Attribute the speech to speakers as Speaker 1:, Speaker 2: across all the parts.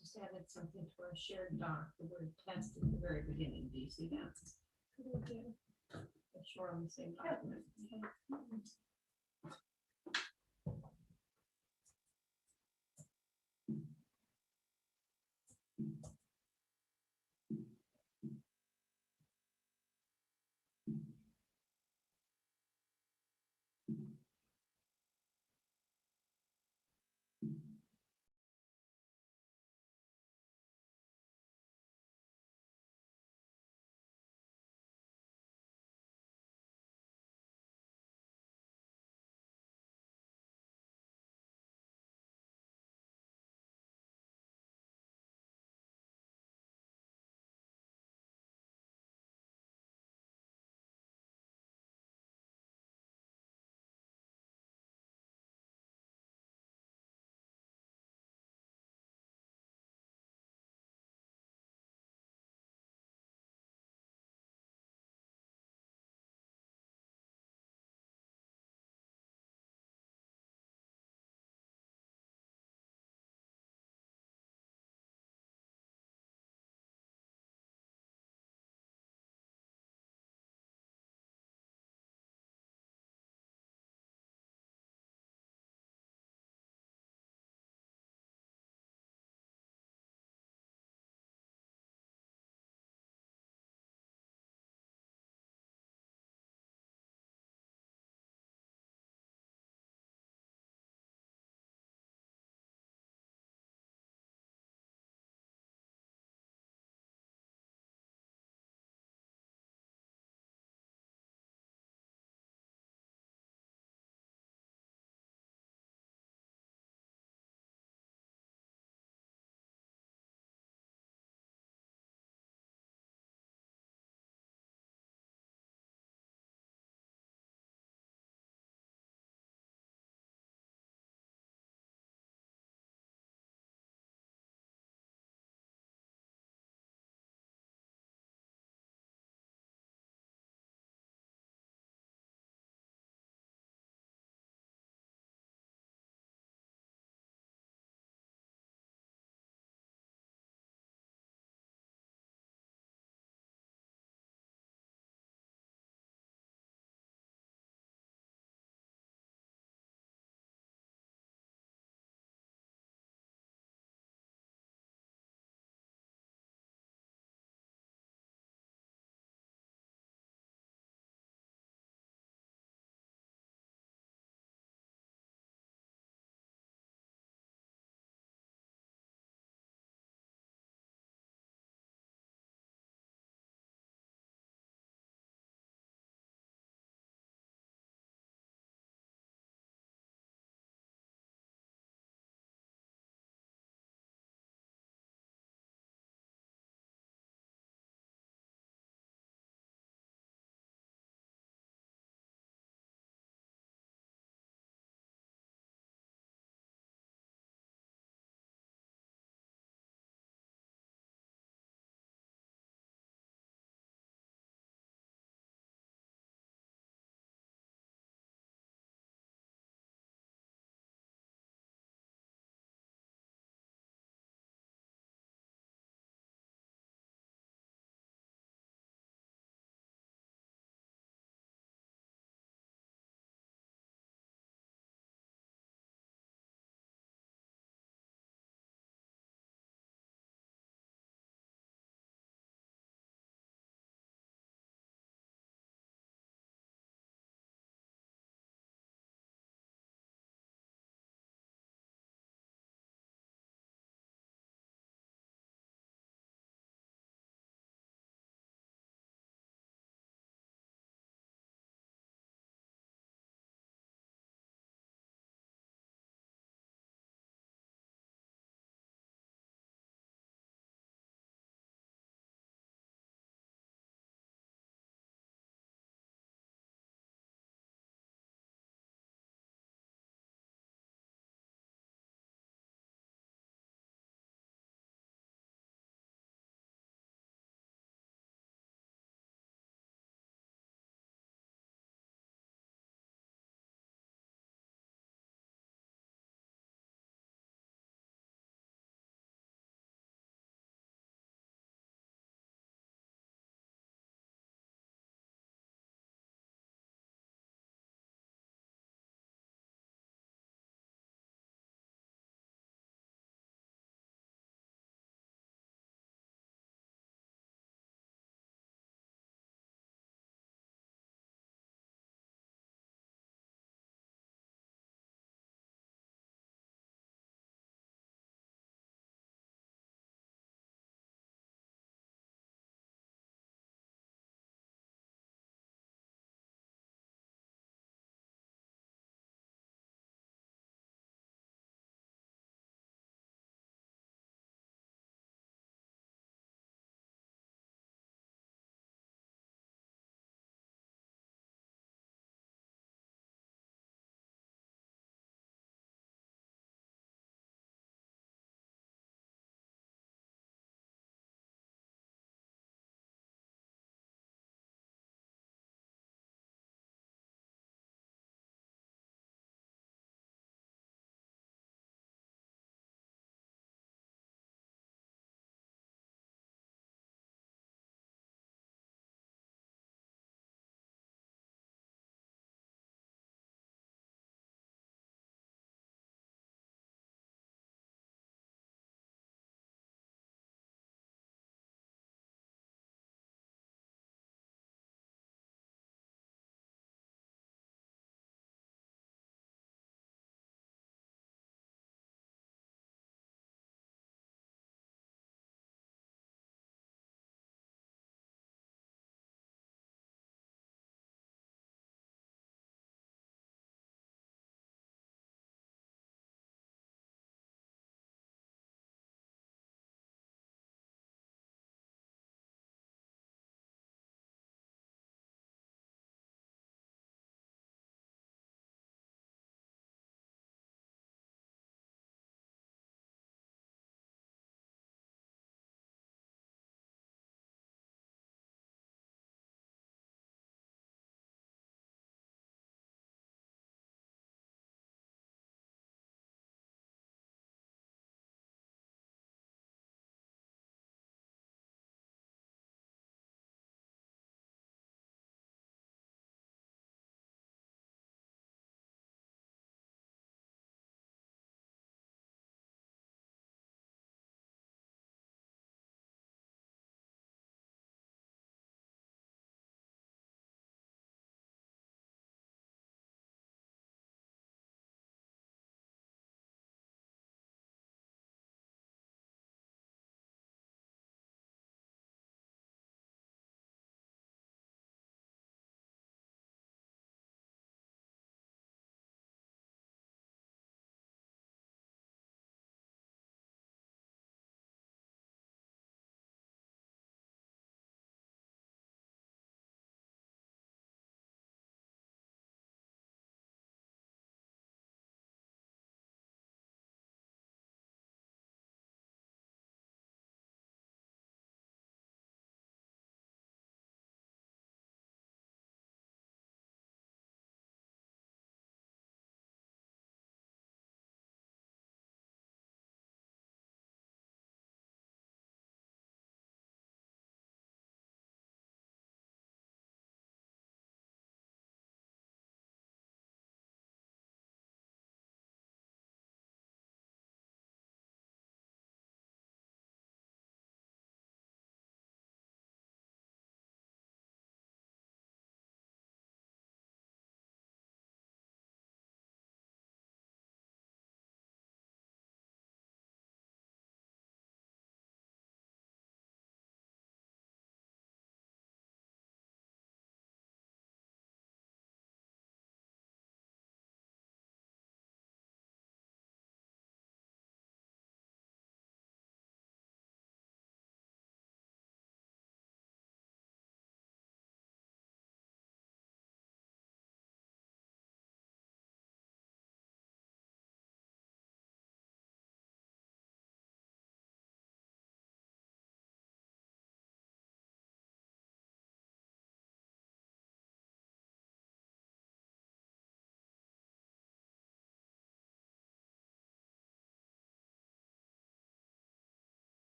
Speaker 1: just added something to our shared doc, the word test at the very beginning. Do you see that?
Speaker 2: Good idea.
Speaker 1: It's sure on the same document.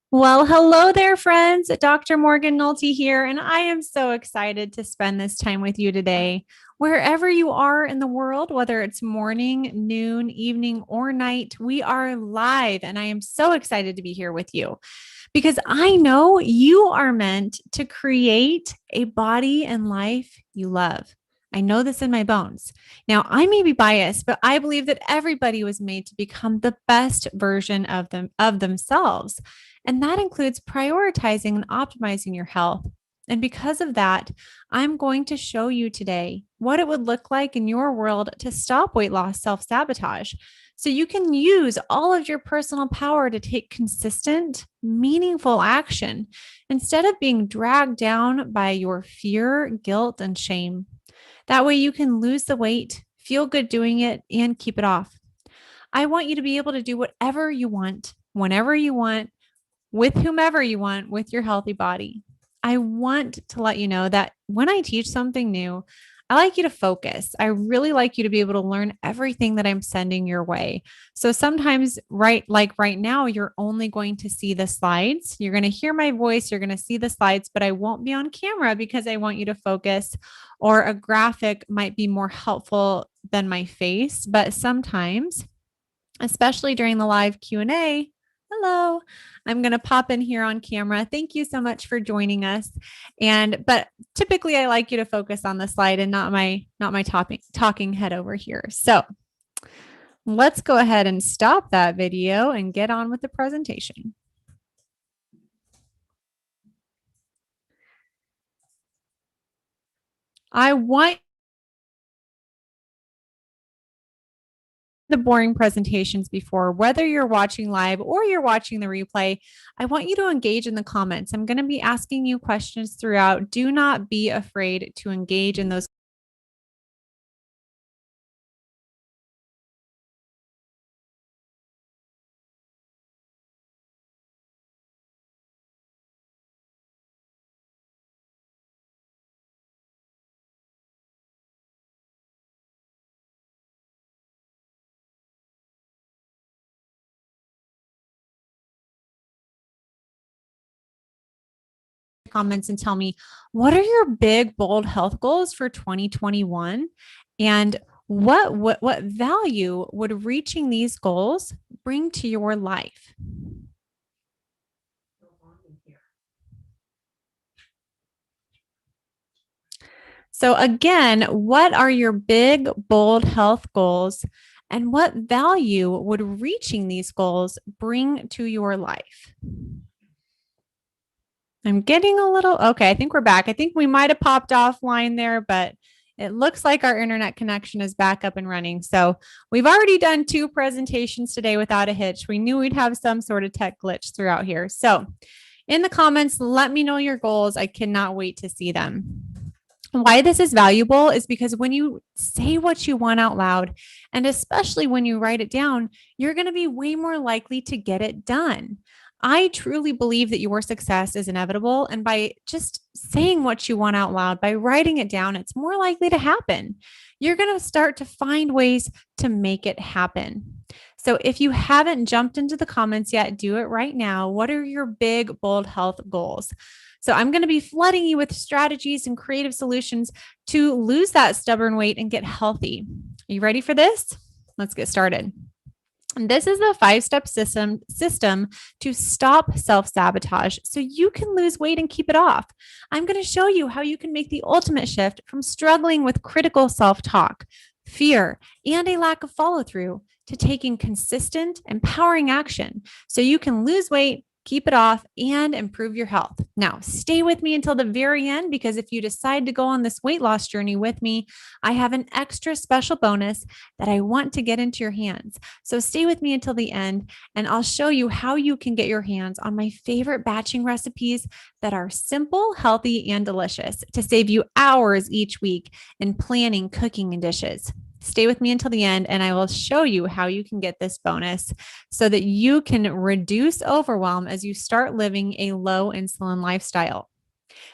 Speaker 2: Well, hello there, friends. Dr. Morgan Nolte here, and I am so excited to spend this time with you today. Wherever you are in the world, whether it's morning, noon, evening, or night, we are live, and I am so excited to be here with you because I know you are meant to create a body and life you love. I know this in my bones. Now, I may be biased, but I believe that everybody was made to become the best version of themselves. And that includes prioritizing and optimizing your health. And because of that, I'm going to show you today what it would look like in your world to stop weight loss self sabotage. So you can use all of your personal power to take consistent, meaningful action instead of being dragged down by your fear, guilt, and shame. That way you can lose the weight, feel good doing it, and keep it off. I want you to be able to do whatever you want, whenever you want, with whomever you want with your healthy body. I want to let you know that when I teach something new, I like you to focus. I really like you to be able to learn everything that I'm sending your way. So sometimes, right now, you're only going to see the slides. You're going to hear my voice, you're going to see the slides, but I won't be on camera because I want you to focus, or a graphic might be more helpful than my face. But sometimes, especially during the live Q&A, hello, I'm going to pop in here on camera. Thank you so much for joining us. But typically I like you to focus on the slide and not my talking head over here. So let's go ahead and stop that video and get on with the presentation. I want the boring presentations before, whether you're watching live or you're watching the replay, I want you to engage in the comments. I'm going to be asking you questions throughout. Do not be afraid to engage in those comments and tell me, what are your big, bold health goals for 2021? And what value would reaching these goals bring to your life? So again, what are your big, bold health goals, and what value would reaching these goals bring to your life? I'm getting a little, okay, I think we're back. I think we might have popped offline there, but it looks like our internet connection is back up and running. So we've already done 2 presentations today without a hitch. We knew we'd have some sort of tech glitch throughout here. So in the comments, let me know your goals. I cannot wait to see them. Why this is valuable is because when you say what you want out loud, and especially when you write it down, you're going to be way more likely to get it done. I truly believe that your success is inevitable. And by just saying what you want out loud, by writing it down, it's more likely to happen. You're going to start to find ways to make it happen. So if you haven't jumped into the comments yet, do it right now. What are your big, bold health goals? So I'm going to be flooding you with strategies and creative solutions to lose that stubborn weight and get healthy. Are you ready for this? Let's get started. And this is the 5-step system to stop self-sabotage so you can lose weight and keep it off. I'm going to show you how you can make the ultimate shift from struggling with critical self-talk, fear, and a lack of follow-through to taking consistent, empowering action so you can lose weight, keep it off, and improve your health. Now, stay with me until the very end, because if you decide to go on this weight loss journey with me, I have an extra special bonus that I want to get into your hands. So stay with me until the end, and I'll show you how you can get your hands on my favorite batching recipes that are simple, healthy, and delicious to save you hours each week in planning, cooking, and dishes. Stay with me until the end, and I will show you how you can get this bonus so that you can reduce overwhelm as you start living a low insulin lifestyle.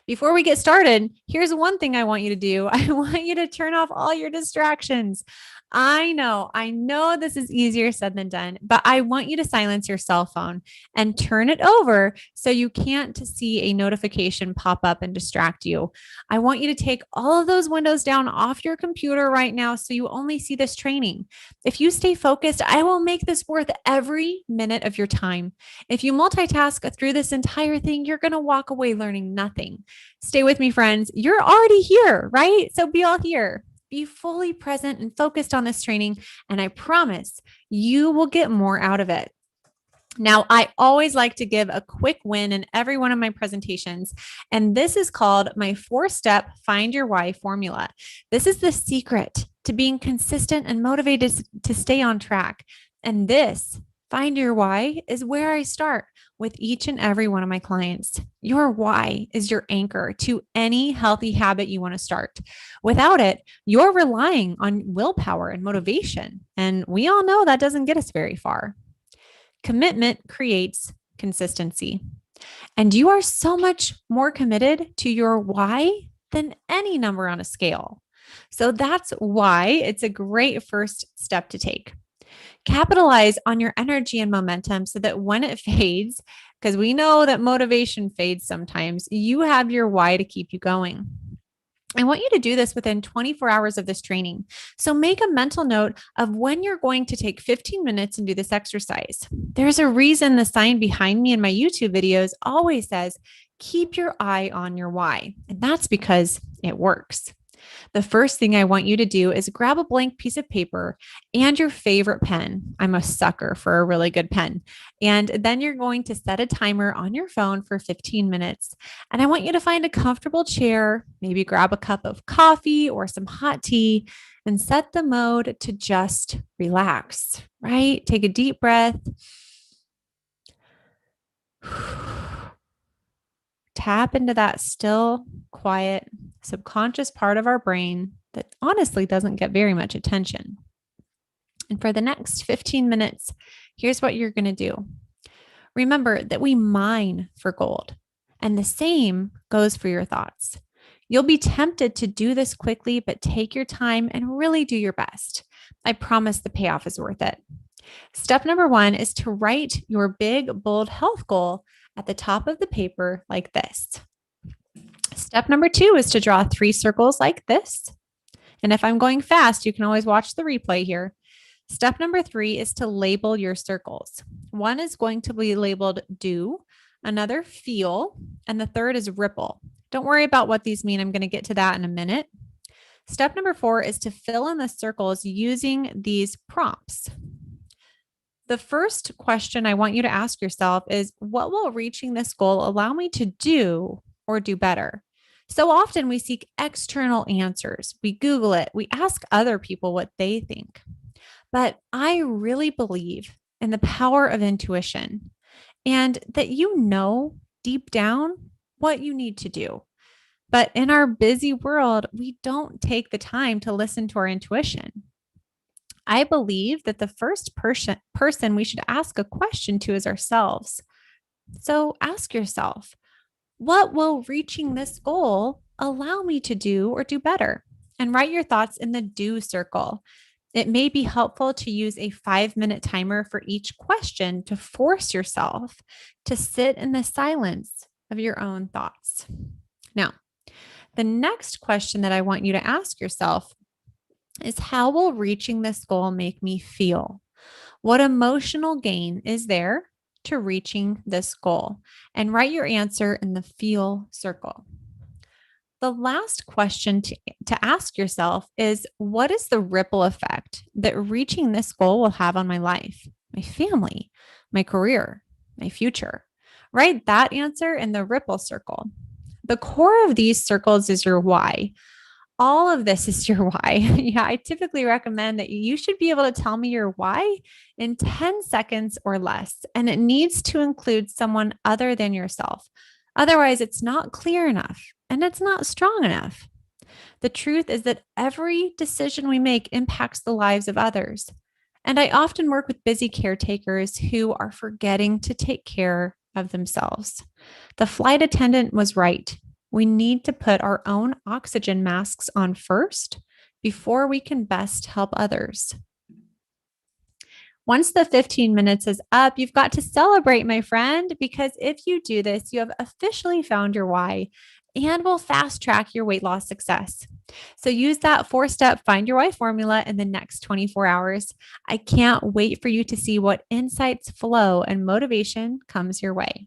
Speaker 2: Before we get started, here's one thing I want you to do. I want you to turn off all your distractions. I know this is easier said than done, but I want you to silence your cell phone and turn it over so you can't see a notification pop up and distract you. I want you to take all of those windows down off your computer right now so you only see this training. If you stay focused, I will make this worth every minute of your time. If you multitask through this entire thing, you're going to walk away learning nothing. Stay with me, friends. You're already here, right? So be all here. Be fully present and focused on this training, and I promise you will get more out of it. Now, I always like to give a quick win in every one of my presentations, and this is called my 4-step Find Your Why formula. This is the secret to being consistent and motivated to stay on track. And this Find Your Why is where I start with each and every one of my clients. Your why is your anchor to any healthy habit you want to start. Without it, you're relying on willpower and motivation. And we all know that doesn't get us very far. Commitment creates consistency. And you are so much more committed to your why than any number on a scale. So that's why it's a great first step to take. Capitalize on your energy and momentum so that when it fades, because we know that motivation fades sometimes, you have your why to keep you going. I want you to do this within 24 hours of this training. So make a mental note of when you're going to take 15 minutes and do this exercise. There's a reason the sign behind me in my YouTube videos always says, keep your eye on your why. And that's because it works. The first thing I want you to do is grab a blank piece of paper and your favorite pen. I'm a sucker for a really good pen. And then you're going to set a timer on your phone for 15 minutes. And I want you to find a comfortable chair, maybe grab a cup of coffee or some hot tea, and set the mode to just relax, right? Take a deep breath. Tap into that still, quiet, subconscious part of our brain that honestly doesn't get very much attention. And for the next 15 minutes, here's what you're going to do. Remember that we mine for gold, and the same goes for your thoughts. You'll be tempted to do this quickly, but take your time and really do your best. I promise the payoff is worth it. Step number 1 is to write your big, bold health goal at the top of the paper like this. Step number 2 is to draw 3 circles like this. And if I'm going fast, you can always watch the replay here. Step number 3 is to label your circles. One is going to be labeled do, another feel, and the third is ripple. Don't worry about what these mean. I'm going to get to that in a minute. Step number 4 is to fill in the circles using these prompts. The first question I want you to ask yourself is, what will reaching this goal allow me to do or do better? So often we seek external answers. We Google it. We ask other people what they think. But I really believe in the power of intuition and that you know deep down what you need to do. But in our busy world, we don't take the time to listen to our intuition. I believe that the first person we should ask a question to is ourselves. So ask yourself, what will reaching this goal allow me to do or do better? And write your thoughts in the do circle. It may be helpful to use a 5-minute timer for each question to force yourself to sit in the silence of your own thoughts. Now, the next question that I want you to ask yourself is, how will reaching this goal make me feel? What emotional gain is there to reaching this goal? And write your answer in the feel circle. The last question to ask yourself is, what is the ripple effect that reaching this goal will have on my life, my family, my career, my future? Write that answer in the ripple circle. The core of these circles is your why. All of this is your why. Yeah, I typically recommend that you should be able to tell me your why in 10 seconds or less, and it needs to include someone other than yourself. Otherwise, it's not clear enough and it's not strong enough. The truth is that every decision we make impacts the lives of others. And I often work with busy caretakers who are forgetting to take care of themselves. The flight attendant was right. We need to put our own oxygen masks on first before we can best help others. Once the 15 minutes is up, you've got to celebrate, my friend, because if you do this, you have officially found your why and will fast track your weight loss success. So use that 4-step find your why formula in the next 24 hours. I can't wait for you to see what insights flow and motivation comes your way.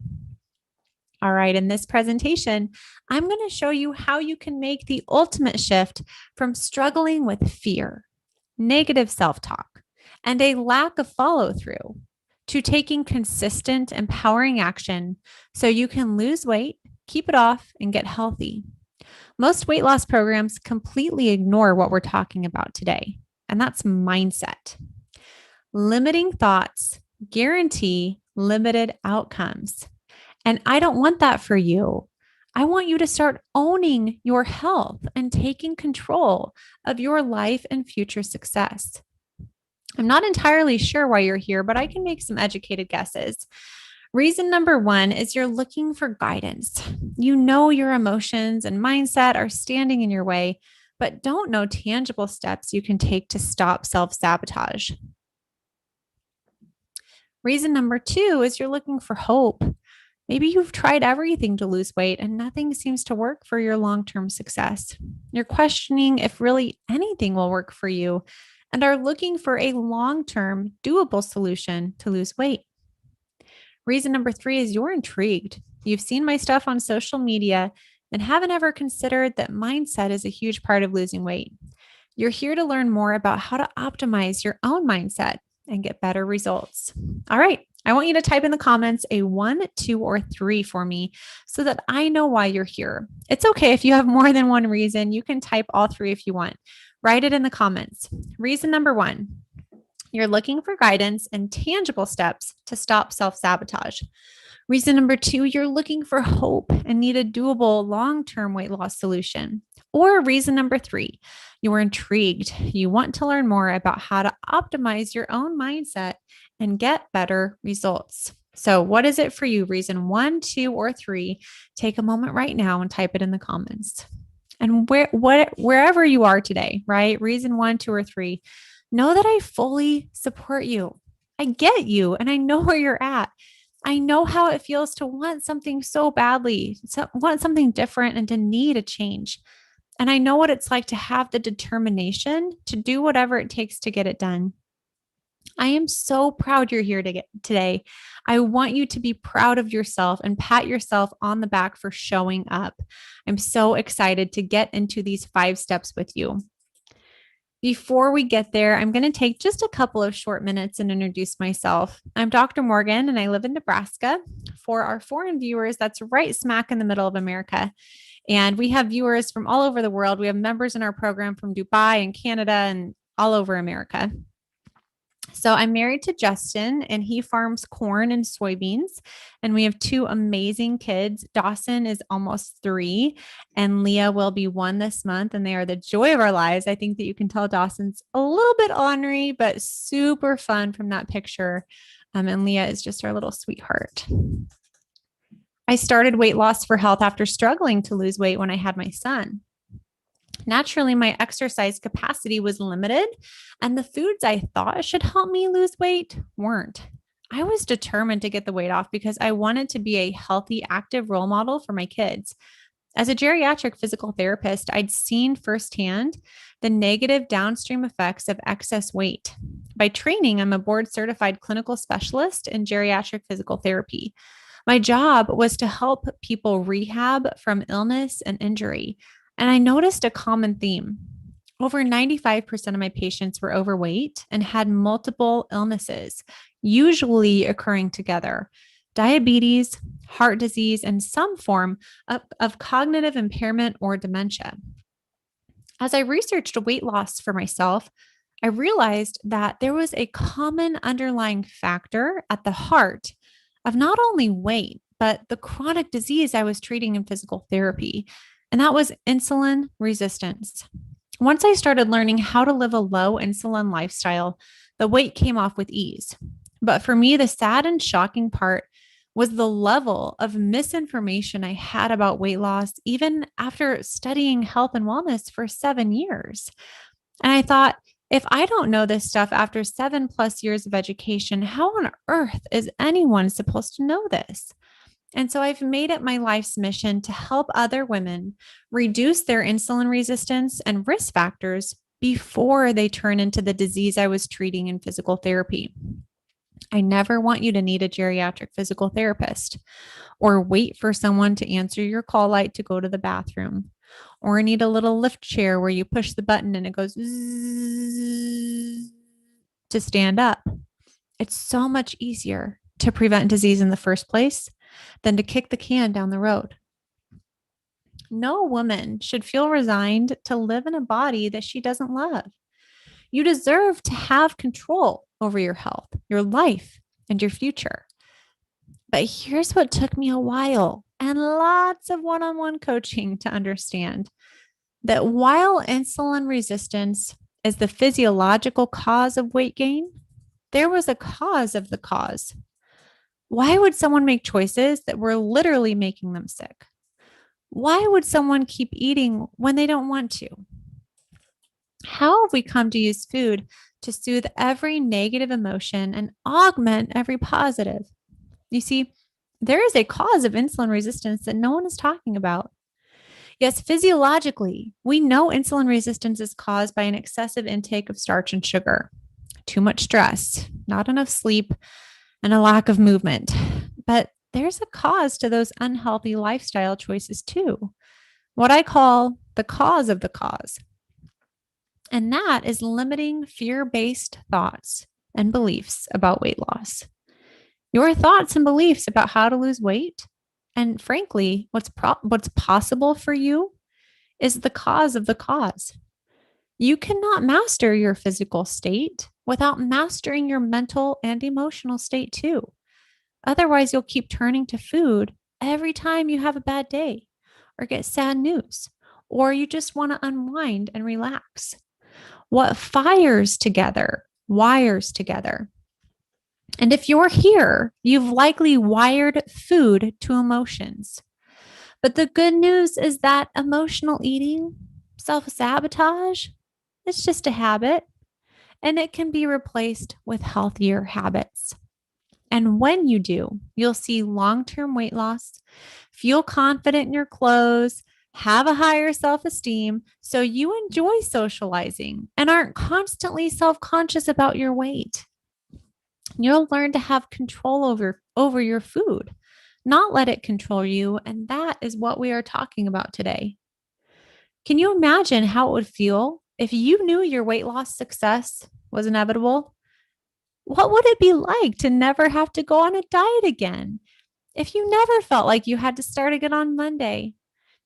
Speaker 2: All right, in this presentation, I'm going to show you how you can make the ultimate shift from struggling with fear, negative self-talk, and a lack of follow-through to taking consistent, empowering action so you can lose weight, keep it off, and get healthy. Most weight loss programs completely ignore what we're talking about today, and that's mindset. Limiting thoughts guarantee limited outcomes. And I don't want that for you. I want you to start owning your health and taking control of your life and future success. I'm not entirely sure why you're here, but I can make some educated guesses. Reason number 1 is you're looking for guidance. You know your emotions and mindset are standing in your way, but don't know tangible steps you can take to stop self-sabotage. Reason number 2 is you're looking for hope. Maybe you've tried everything to lose weight and nothing seems to work for your long-term success. You're questioning if really anything will work for you and are looking for a long-term, doable solution to lose weight. Reason number 3 is you're intrigued. You've seen my stuff on social media and haven't ever considered that mindset is a huge part of losing weight. You're here to learn more about how to optimize your own mindset and get better results. All right. I want you to type in the comments a 1, 2, or 3 for me so that I know why you're here. It's okay if you have more than one reason. You can type all 3 if you want. Write it in the comments. Reason number 1, you're looking for guidance and tangible steps to stop self-sabotage. Reason number 2, you're looking for hope and need a doable long-term weight loss solution. Or reason number 3, you are intrigued. You want to learn more about how to optimize your own mindset and get better results. So what is it for you? Reason 1, 2, or 3? Take a moment right now and type it in the comments. And wherever you are today, right? Reason 1, 2, or 3, know that I fully support you. I get you and I know where you're at. I know how it feels to want something so badly, want something different and to need a change. And I know what it's like to have the determination to do whatever it takes to get it done. I am so proud you're here today. I want you to be proud of yourself and pat yourself on the back for showing up. I'm so excited to get into these 5 steps with you. Before we get there, I'm going to take just a couple of short minutes and introduce myself. I'm Dr. Morgan and I live in Nebraska. For our foreign viewers, that's right smack in the middle of America. And we have viewers from all over the world. We have members in our program from Dubai and Canada and all over America. So I'm married to Justin and he farms corn and soybeans. And we have 2 amazing kids. Dawson is almost 3 and Leah will be 1 this month. And they are the joy of our lives. I think that you can tell Dawson's a little bit ornery, but super fun from that picture. And Leah is just our little sweetheart. I started weight loss for health after struggling to lose weight when I had my son. Naturally, my exercise capacity was limited, and the foods I thought should help me lose weight weren't. I was determined to get the weight off because I wanted to be a healthy, active role model for my kids. As a geriatric physical therapist, I'd seen firsthand the negative downstream effects of excess weight. By training, I'm a board-certified clinical specialist in geriatric physical therapy. My job was to help people rehab from illness and injury. And I noticed a common theme. Over 95% of my patients were overweight and had multiple illnesses, usually occurring together: diabetes, heart disease, and some form of cognitive impairment or dementia. As I researched weight loss for myself, I realized that there was a common underlying factor at the heart of not only weight, but the chronic disease I was treating in physical therapy. And that was insulin resistance. Once I started learning how to live a low insulin lifestyle, the weight came off with ease. But for me, the sad and shocking part was the level of misinformation I had about weight loss, even after studying health and wellness for 7 years. And I thought, if I don't know this stuff after 7+ years of education, how on earth is anyone supposed to know this? And so I've made it my life's mission to help other women reduce their insulin resistance and risk factors before they turn into the disease I was treating in physical therapy. I never want you to need a geriatric physical therapist or wait for someone to answer your call light to go to the bathroom or need a little lift chair where you push the button and it goes to stand up. It's so much easier to prevent disease in the first place than to kick the can down the road. No woman should feel resigned to live in a body that she doesn't love. You deserve to have control over your health, your life, and your future. But here's what took me a while and lots of one-on-one coaching to understand: that while insulin resistance is the physiological cause of weight gain, there was a cause of the cause. Why would someone make choices that were literally making them sick? Why would someone keep eating when they don't want to? How have we come to use food to soothe every negative emotion and augment every positive? You see, there is a cause of insulin resistance that no one is talking about. Yes, physiologically, we know insulin resistance is caused by an excessive intake of starch and sugar, too much stress, not enough sleep, and a lack of movement. But there's a cause to those unhealthy lifestyle choices too, what I call the cause of the cause. And that is limiting fear-based thoughts and beliefs about weight loss. Your thoughts and beliefs about how to lose weight, and frankly, what's possible for you, is the cause of the cause. You cannot master your physical state without mastering your mental and emotional state too. Otherwise, you'll keep turning to food every time you have a bad day or get sad news, or you just want to unwind and relax. What fires together wires together. And if you're here, you've likely wired food to emotions. But the good news is that emotional eating, self-sabotage, it's just a habit, and it can be replaced with healthier habits. And when you do, you'll see long-term weight loss, feel confident in your clothes, have a higher self-esteem, so you enjoy socializing and aren't constantly self-conscious about your weight. You'll learn to have control over your food, not let it control you. And that is what we are talking about today. Can you imagine how it would feel if you knew your weight loss success was inevitable? What would it be like to never have to go on a diet again? If you never felt like you had to start again on Monday?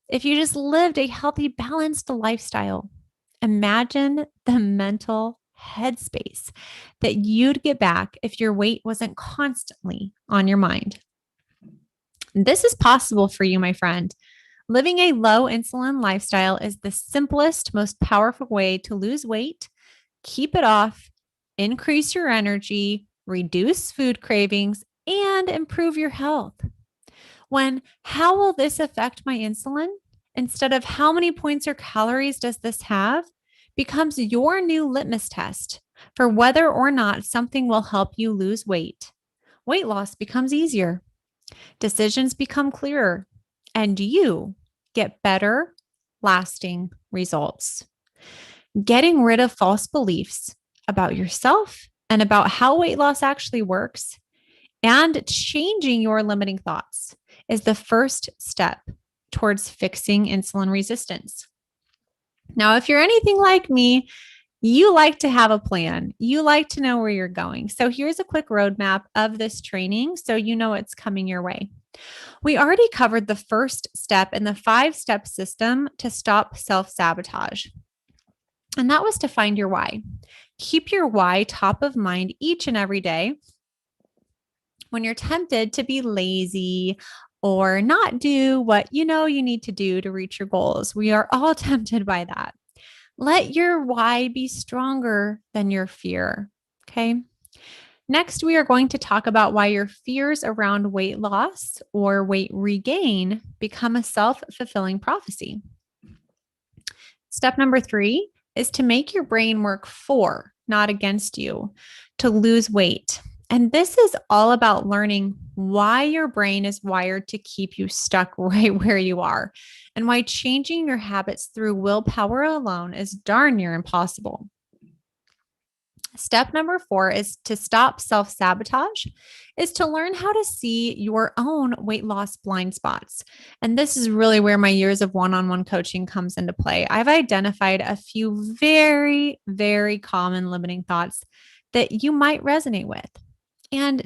Speaker 2: If you just lived a healthy, balanced lifestyle? Imagine the mental headspace that you'd get back if your weight wasn't constantly on your mind. This is possible for you, my friend. Living a low insulin lifestyle is the simplest, most powerful way to lose weight, keep it off, increase your energy, reduce food cravings, and improve your health. When how will this affect my insulin? Instead of how many points or calories does this have, becomes your new litmus test for whether or not something will help you lose weight. Weight loss becomes easier. Decisions become clearer, and you get better, lasting results. Getting rid of false beliefs about yourself and about how weight loss actually works, and changing your limiting thoughts is the first step towards fixing insulin resistance. Now, if you're anything like me, you like to have a plan. You like to know where you're going. So here's a quick roadmap of this training so you know it's coming your way. We already covered the first step in the 5-step system to stop self-sabotage. And that was to find your why. Keep your why top of mind each and every day. When you're tempted to be lazy or not do what you know you need to do to reach your goals, we are all tempted by that. Let your why be stronger than your fear. Okay. Next, we are going to talk about why your fears around weight loss or weight regain become a self-fulfilling prophecy. Step number 3 is to make your brain work for, not against you, to lose weight. And this is all about learning why your brain is wired to keep you stuck right where you are, and why changing your habits through willpower alone is darn near impossible. Step number 4 is to stop self-sabotage, is to learn how to see your own weight loss blind spots. And this is really where my years of one-on-one coaching comes into play. I've identified a few very, very common limiting thoughts that you might resonate with. And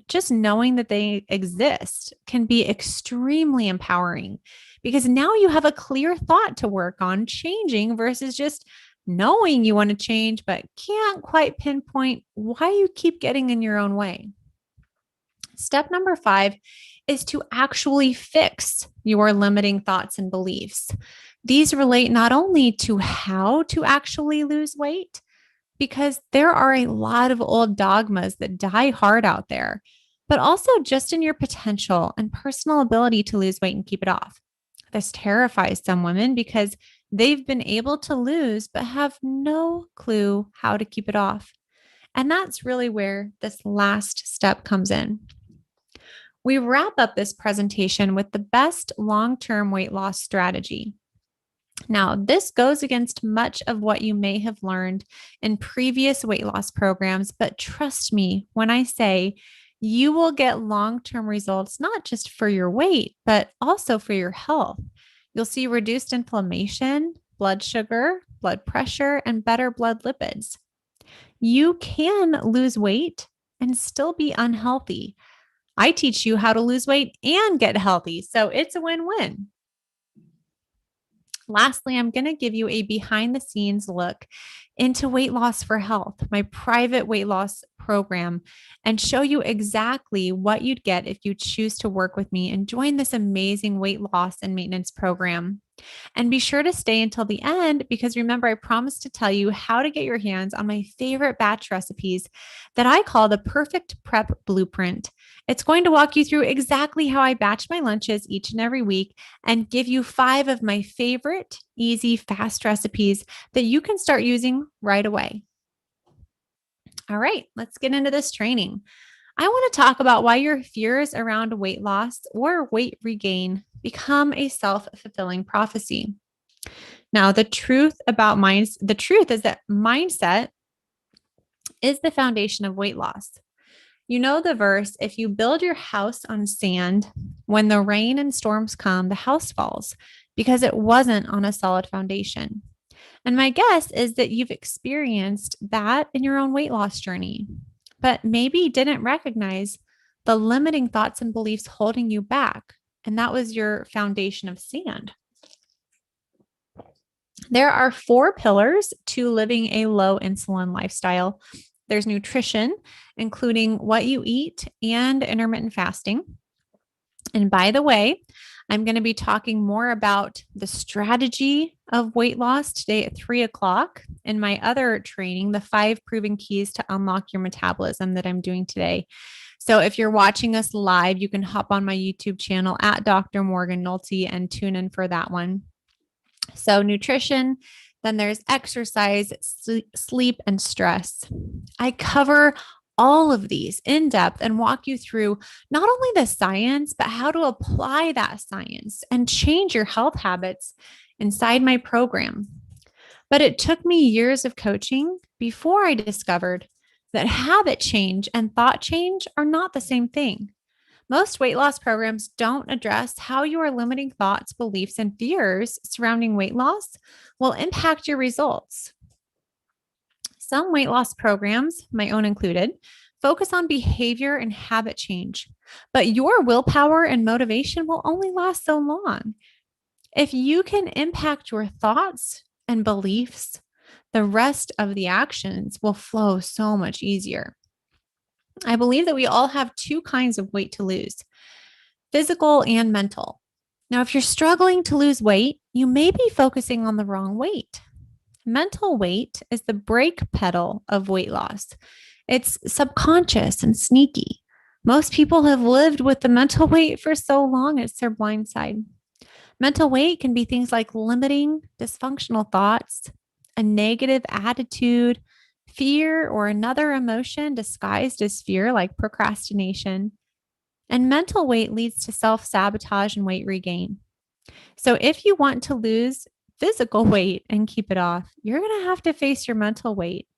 Speaker 2: just knowing that they exist can be extremely empowering, because now you have a clear thought to work on changing versus just knowing you want to change, but can't quite pinpoint why you keep getting in your own way. Step number 5 is to actually fix your limiting thoughts and beliefs. These relate not only to how to actually lose weight, because there are a lot of old dogmas that die hard out there, but also just in your potential and personal ability to lose weight and keep it off. This terrifies some women because they've been able to lose, but have no clue how to keep it off. And that's really where this last step comes in. We wrap up this presentation with the best long-term weight loss strategy. Now, this goes against much of what you may have learned in previous weight loss programs, but trust me when I say you will get long-term results, not just for your weight, but also for your health. You'll see reduced inflammation, blood sugar, blood pressure, and better blood lipids. You can lose weight and still be unhealthy. I teach you how to lose weight and get healthy, so it's a win-win. Lastly, I'm going to give you a behind the scenes look into Weight Loss for Health, my private weight loss program, and show you exactly what you'd get if you choose to work with me and join this amazing weight loss and maintenance program. And be sure to stay until the end, because remember, I promised to tell you how to get your hands on my favorite batch recipes that I call the Perfect Prep Blueprint. It's going to walk you through exactly how I batch my lunches each and every week and give you 5 of my favorite, easy, fast recipes that you can start using right away. All right, let's get into this training. I want to talk about why your fears around weight loss or weight regain become a self-fulfilling prophecy. Now, the truth is that mindset is the foundation of weight loss. You know the verse, if you build your house on sand, when the rain and storms come, the house falls because it wasn't on a solid foundation. And my guess is that you've experienced that in your own weight loss journey, but maybe didn't recognize the limiting thoughts and beliefs holding you back. And that was your foundation of sand. There are 4 pillars to living a low insulin lifestyle. There's nutrition, including what you eat, and intermittent fasting. And by the way, I'm going to be talking more about the strategy of weight loss today at 3:00 in my other training, the 5 proven keys to unlock your metabolism, that I'm doing today. So if you're watching us live, you can hop on my YouTube channel at Dr. Morgan Nolte and tune in for that one. So nutrition, then there's exercise, sleep, and stress. I cover all of these in depth and walk you through not only the science, but how to apply that science and change your health habits inside my program. But it took me years of coaching before I discovered that habit change and thought change are not the same thing. Most weight loss programs don't address how your limiting thoughts, beliefs, and fears surrounding weight loss will impact your results. Some weight loss programs, my own included, focus on behavior and habit change, but your willpower and motivation will only last so long. If you can impact your thoughts and beliefs, the rest of the actions will flow so much easier. I believe that we all have 2 kinds of weight to lose, physical and mental. Now, if you're struggling to lose weight, you may be focusing on the wrong weight. Mental weight is the brake pedal of weight loss. It's subconscious and sneaky. Most people have lived with the mental weight for so long, it's their blind side. Mental weight can be things like limiting, dysfunctional thoughts, a negative attitude, fear, or another emotion disguised as fear, like procrastination. And mental weight leads to self sabotage and weight regain. So if you want to lose physical weight and keep it off, you're going to have to face your mental weight.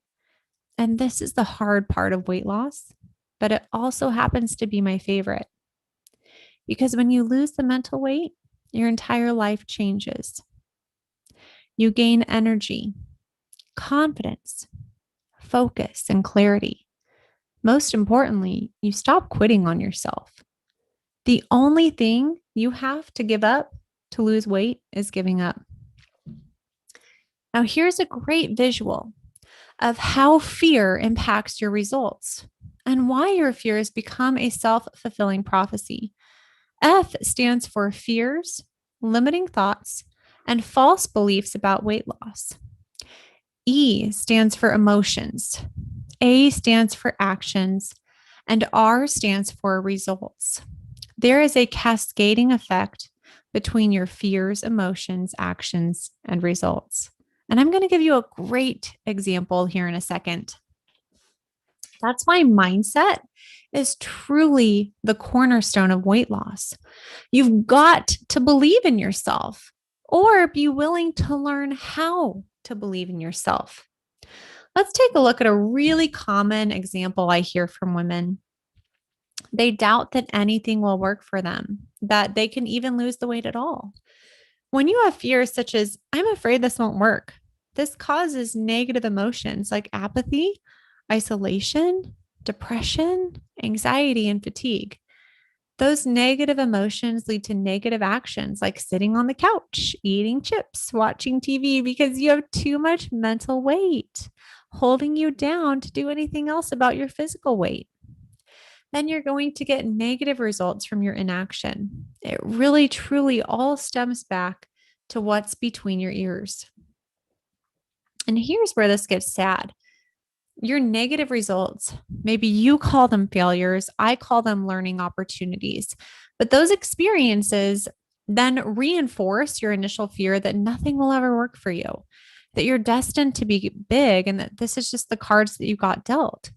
Speaker 2: And this is the hard part of weight loss, but it also happens to be my favorite. Because when you lose the mental weight, your entire life changes. You gain energy, confidence, focus, and clarity. Most importantly, you stop quitting on yourself. The only thing you have to give up to lose weight is giving up. Now, here's a great visual of how fear impacts your results and why your fears become a self-fulfilling prophecy. F stands for fears, limiting thoughts, and false beliefs about weight loss. E stands for emotions. A stands for actions, and R stands for results. There is a cascading effect between your fears, emotions, actions, and results. And I'm going to give you a great example here in a second. That's why mindset is truly the cornerstone of weight loss. You've got to believe in yourself or be willing to learn how to believe in yourself. Let's take a look at a really common example I hear from women. They doubt that anything will work for them, that they can even lose the weight at all. When you have fears such as, I'm afraid this won't work, this causes negative emotions like apathy, isolation, depression, anxiety, and fatigue. Those negative emotions lead to negative actions like sitting on the couch, eating chips, watching TV, because you have too much mental weight holding you down to do anything else about your physical weight. Then you're going to get negative results from your inaction. It really, truly all stems back to what's between your ears. And here's where this gets sad. Your negative results, maybe you call them failures, I call them learning opportunities, but those experiences then reinforce your initial fear that nothing will ever work for you, that you're destined to be big, and that this is just the cards that you got dealt.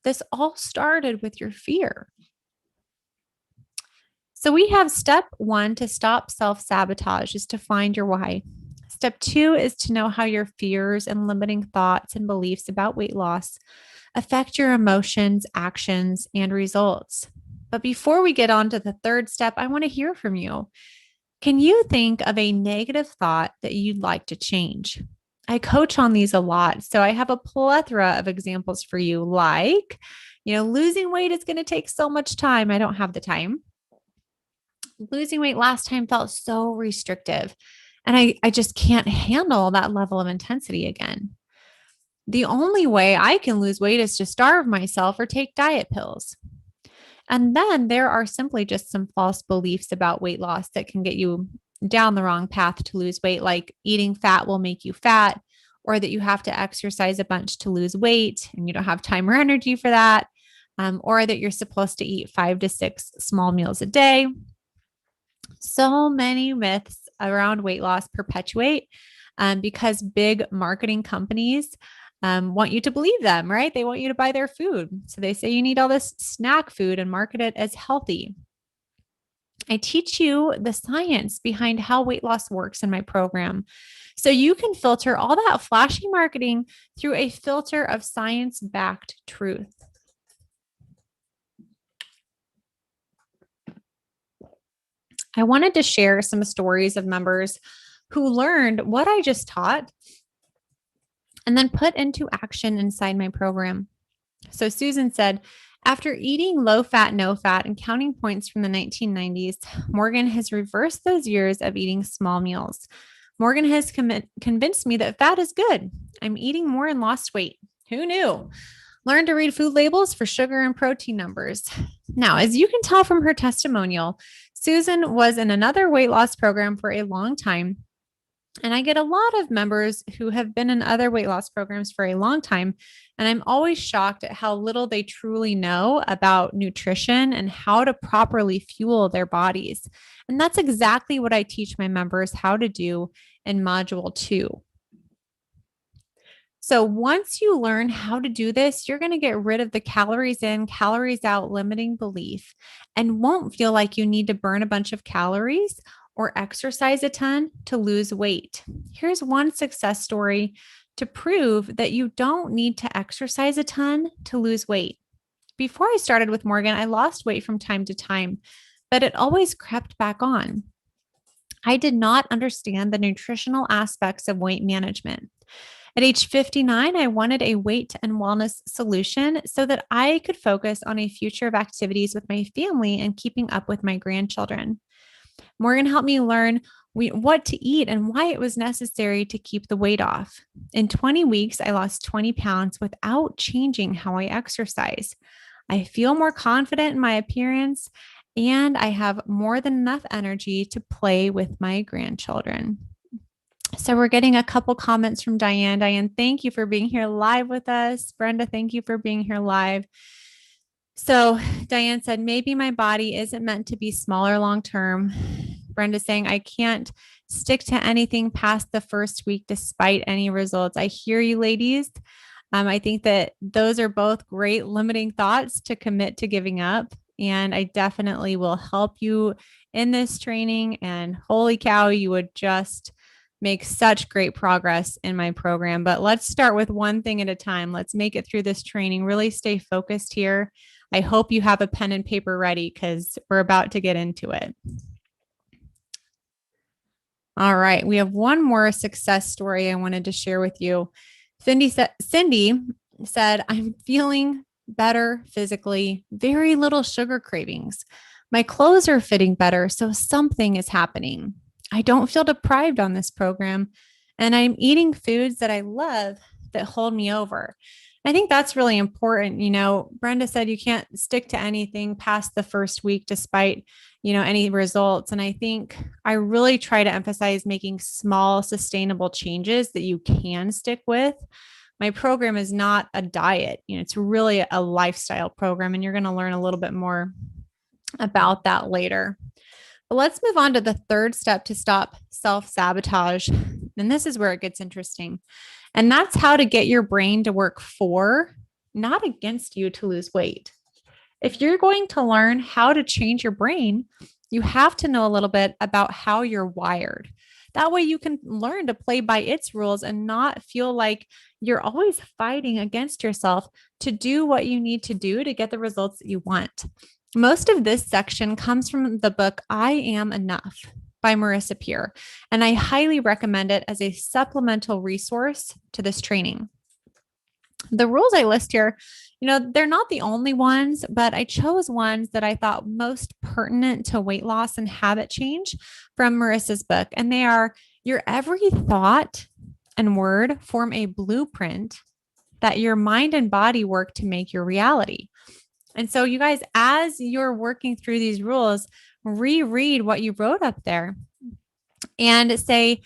Speaker 2: This all started with your fear. So we have step 1 to stop self-sabotage is to find your why. Step 2 is to know how your fears and limiting thoughts and beliefs about weight loss affect your emotions, actions, and results. But before we get on to the third step, I want to hear from you. Can you think of a negative thought that you'd like to change? I coach on these a lot, so I have a plethora of examples for you, like, losing weight is going to take so much time. I don't have the time. Losing weight last time felt so restrictive, and I just can't handle that level of intensity again. The only way I can lose weight is to starve myself or take diet pills. And then there are simply just some false beliefs about weight loss that can get you down the wrong path to lose weight, like eating fat will make you fat, or that you have to exercise a bunch to lose weight and you don't have time or energy for that, or that you're supposed to eat 5 to 6 small meals a day. So many myths around weight loss perpetuate because big marketing companies want you to believe them, right? They want you to buy their food. So they say you need all this snack food and market it as healthy. I teach you the science behind how weight loss works in my program. So you can filter all that flashy marketing through a filter of science-backed truth. I wanted to share some stories of members who learned what I just taught and then put into action inside my program. So Susan said, after eating low fat, no fat, and counting points from the 1990s, Morgan has reversed those years of eating small meals. Morgan has convinced me that fat is good. I'm eating more and lost weight. Who knew? Learn to read food labels for sugar and protein numbers. Now, as you can tell from her testimonial, Susan was in another weight loss program for a long time And I get a lot of members who have been in other weight loss programs for a long time. And I'm always shocked at how little they truly know about nutrition and how to properly fuel their bodies. And that's exactly what I teach my members how to do in module 2. So once you learn how to do this, you're going to get rid of the calories in, calories out limiting belief and won't feel like you need to burn a bunch of calories or exercise a ton to lose weight. Here's one success story to prove that you don't need to exercise a ton to lose weight. Before I started with Morgan, I lost weight from time to time, but it always crept back on. I did not understand the nutritional aspects of weight management. At age 59, I wanted a weight and wellness solution so that I could focus on a future of activities with my family and keeping up with my grandchildren. Morgan helped me learn what to eat and why it was necessary to keep the weight off. In 20 weeks, I lost 20 pounds without changing how I exercise. I feel more confident in my appearance, and I have more than enough energy to play with my grandchildren. So we're getting a couple comments from Diane. Diane, thank you for being here live with us. Brenda, thank you for being here live. So Diane said, maybe my body isn't meant to be smaller long-term. Brenda saying, I can't stick to anything past the first week despite any results. I hear you, ladies. I think that those are both great limiting thoughts to commit to giving up. And I definitely will help you in this training. And holy cow, you would just make such great progress in my program. But let's start with one thing at a time. Let's make it through this training. Really stay focused here. I hope you have a pen and paper ready because we're about to get into it. All right. We have one more success story I wanted to share with you. Cindy said, I'm feeling better physically, very little sugar cravings. My clothes are fitting better, so something is happening. I don't feel deprived on this program, and I'm eating foods that I love that hold me over. I think that's really important. You know, Brenda said you can't stick to anything past the first week despite, any results. And I think I really try to emphasize making small, sustainable changes that you can stick with. My program is not a diet. It's really a lifestyle program, and you're going to learn a little bit more about that later. But let's move on to the third step to stop self-sabotage. And this is where it gets interesting. And that's how to get your brain to work for, not against you to lose weight. If you're going to learn how to change your brain, you have to know a little bit about how you're wired. That way you can learn to play by its rules and not feel like you're always fighting against yourself to do what you need to do to get the results that you want. Most of this section comes from the book, I Am Enough by Marissa Peer, and I highly recommend it as a supplemental resource to this training. The rules I list here, they're not the only ones, but I chose ones that I thought most pertinent to weight loss and habit change from Marissa's book. And they are, your every thought and word form a blueprint that your mind and body work to make your reality. And so you guys, as you're working through these rules, reread what you wrote up there and say,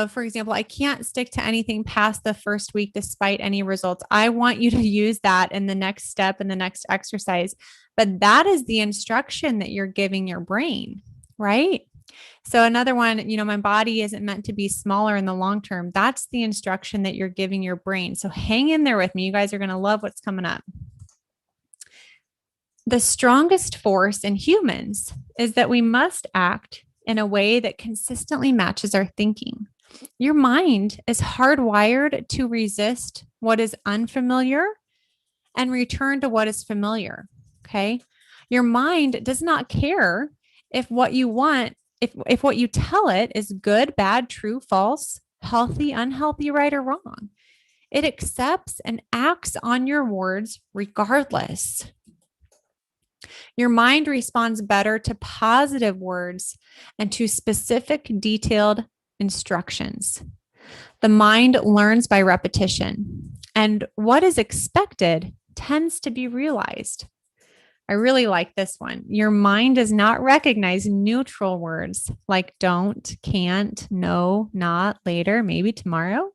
Speaker 2: for example, I can't stick to anything past the first week despite any results. I want you to use that in the next step in the next exercise. But that is the instruction that you're giving your brain, right? So another one, my body isn't meant to be smaller in the long term. That's the instruction that you're giving your brain. So hang in there with me. You guys are going to love what's coming up. The strongest force in humans is that we must act in a way that consistently matches our thinking. Your mind is hardwired to resist what is unfamiliar and return to what is familiar. Okay. Your mind does not care if what you want, if what you tell it is good, bad, true, false, healthy, unhealthy, right, or wrong. It accepts and acts on your words regardless. Your mind responds better to positive words and to specific, detailed instructions. The mind learns by repetition, and what is expected tends to be realized. I really like this one. Your mind does not recognize neutral words like don't, can't, no, not, later, maybe tomorrow.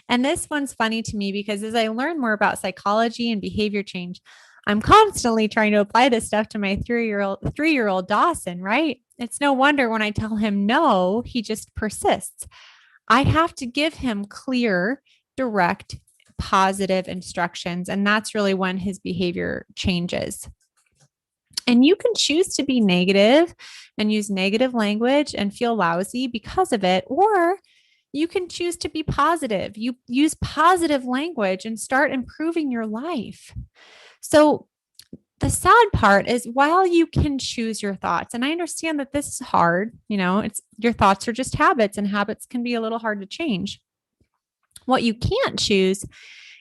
Speaker 2: And this one's funny to me because as I learn more about psychology and behavior change, I'm constantly trying to apply this stuff to my 3-year-old Dawson, right? It's no wonder when I tell him no, he just persists. I have to give him clear, direct, positive instructions. And that's really when his behavior changes. And you can choose to be negative and use negative language and feel lousy because of it, or you can choose to be positive. You use positive language and start improving your life. So the sad part is while you can choose your thoughts, and I understand that this is hard, it's your thoughts are just habits and habits can be a little hard to change. What you can't choose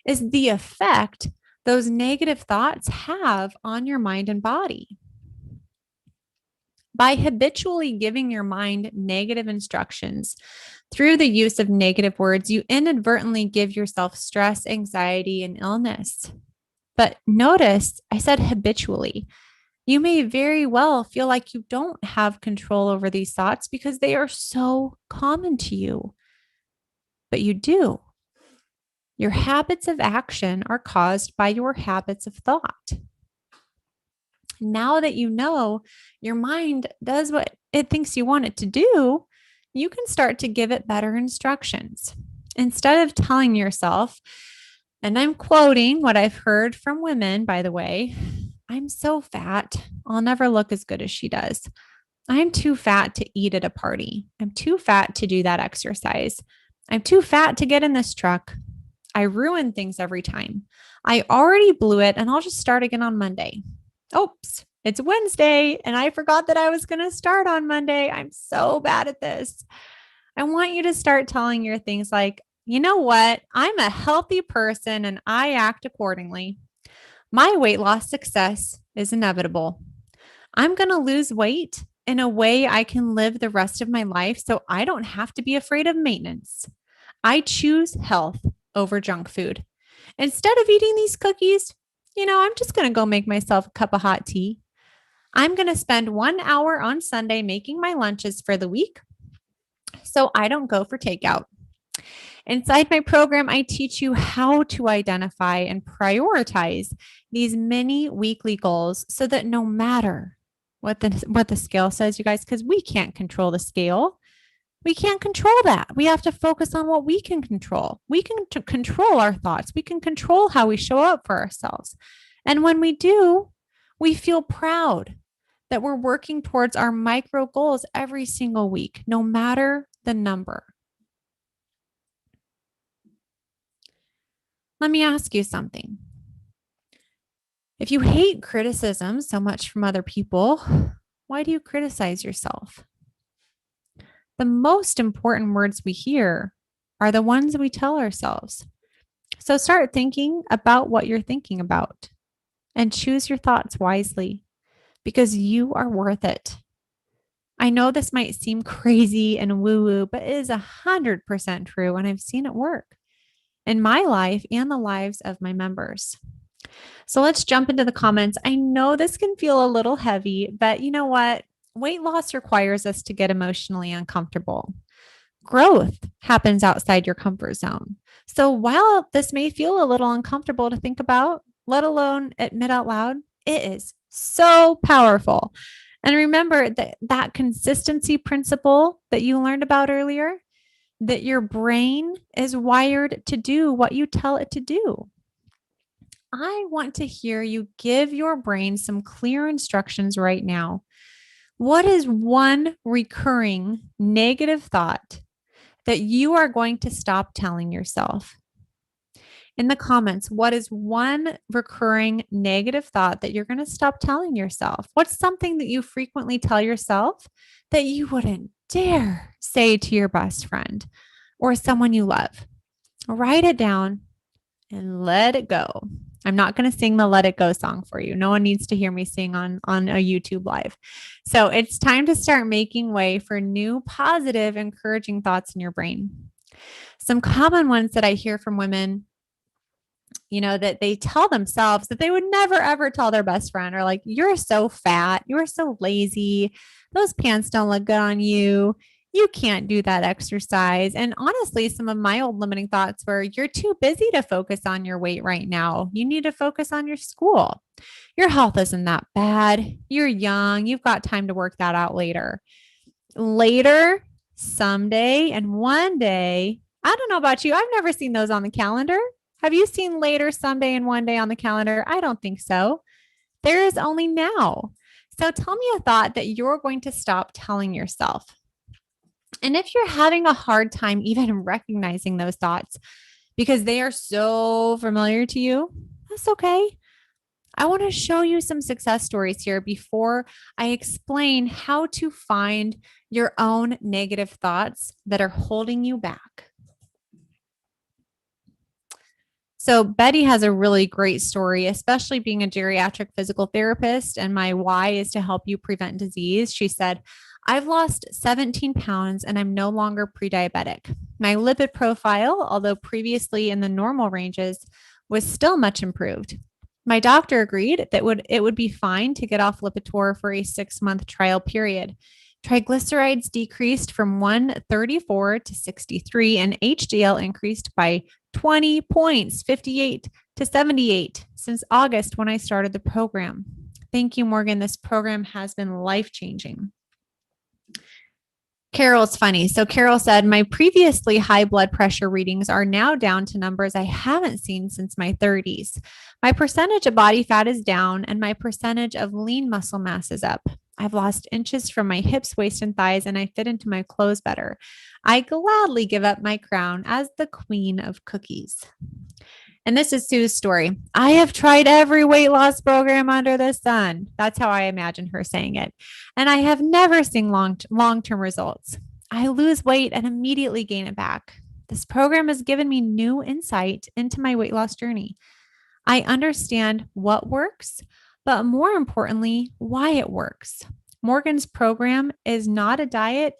Speaker 2: is the effect those negative thoughts have on your mind and body. By habitually giving your mind negative instructions through the use of negative words, you inadvertently give yourself stress, anxiety, and illness. But notice I said habitually. You may very well feel like you don't have control over these thoughts because they are so common to you. But you do. Your habits of action are caused by your habits of thought. Now that you know your mind does what it thinks you want it to do, you can start to give it better instructions. Instead of telling yourself, and I'm quoting what I've heard from women, by the way, I'm so fat, I'll never look as good as she does. I'm too fat to eat at a party. I'm too fat to do that exercise. I'm too fat to get in this truck. I ruin things every time. I already blew it and I'll just start again on Monday. Oops, it's Wednesday and I forgot that I was going to start on Monday. I'm so bad at this. I want you to start telling your things like, you know what? I'm a healthy person and I act accordingly. My weight loss success is inevitable. I'm going to lose weight in a way I can live the rest of my life so I don't have to be afraid of maintenance. I choose health over junk food. Instead of eating these cookies, I'm just going to go make myself a cup of hot tea. I'm going to spend 1 hour on Sunday making my lunches for the week so I don't go for takeout. Inside my program, I teach you how to identify and prioritize these mini weekly goals so that no matter what the scale says, you guys, because we can't control the scale. We can't control that. We have to focus on what we can control. We can control our thoughts. We can control how we show up for ourselves. And when we do, we feel proud that we're working towards our micro goals every single week, no matter the number. Let me ask you something. If you hate criticism so much from other people, why do you criticize yourself? The most important words we hear are the ones we tell ourselves. So start thinking about what you're thinking about and choose your thoughts wisely because you are worth it. I know this might seem crazy and woo-woo, but it is 100% true, and I've seen it work in my life and the lives of my members. So let's jump into the comments. I know this can feel a little heavy, but you know what? Weight loss requires us to get emotionally uncomfortable. Growth happens outside your comfort zone. So while this may feel a little uncomfortable to think about, let alone admit out loud, it is so powerful. And remember that consistency principle that you learned about earlier, that your brain is wired to do what you tell it to do. I want to hear you give your brain some clear instructions right now. What is one recurring negative thought that you are going to stop telling yourself? In the comments, what is one recurring negative thought that you're going to stop telling yourself? What's something that you frequently tell yourself that you wouldn't dare say to your best friend or someone you love? Write it down and let it go. I'm not going to sing the Let It Go song for you. No one needs to hear me sing on a YouTube live. So it's time to start making way for new, positive, encouraging thoughts in your brain. Some common ones that I hear from women that they tell themselves that they would never, ever tell their best friend, or like, you're so fat, you're so lazy, those pants don't look good on you. You can't do that exercise. And honestly, some of my old limiting thoughts were, you're too busy to focus on your weight right now. You need to focus on your school. Your health isn't that bad. You're young. You've got time to work that out later. Later, someday, and one day. I don't know about you. I've never seen those on the calendar. Have you seen later, someday, and one day on the calendar? I don't think so. There is only now. So tell me a thought that you're going to stop telling yourself. And if you're having a hard time even recognizing those thoughts because they are so familiar to you, that's okay. I want to show you some success stories here before I explain how to find your own negative thoughts that are holding you back. So Betty has a really great story, especially being a geriatric physical therapist. And my why is to help you prevent disease. She said, I've lost 17 pounds and I'm no longer pre-diabetic. My lipid profile, although previously in the normal ranges, was still much improved. My doctor agreed that it would be fine to get off Lipitor for a 6-month trial period. Triglycerides decreased from 134 to 63, and HDL increased by 20 points, 58 to 78, since August when I started the program. Thank you, Morgan. This program has been life-changing. Carol's funny. So Carol said, my previously high blood pressure readings are now down to numbers I haven't seen since my 30s. My percentage of body fat is down and my percentage of lean muscle mass is up. I've lost inches from my hips, waist, and thighs, and I fit into my clothes better. I gladly give up my crown as the queen of cookies. And this is Sue's story. I have tried every weight loss program under the sun. That's how I imagine her saying it. And I have never seen long-term results. I lose weight and immediately gain it back. This program has given me new insight into my weight loss journey. I understand what works, but more importantly, why it works. Morgan's program is not a diet.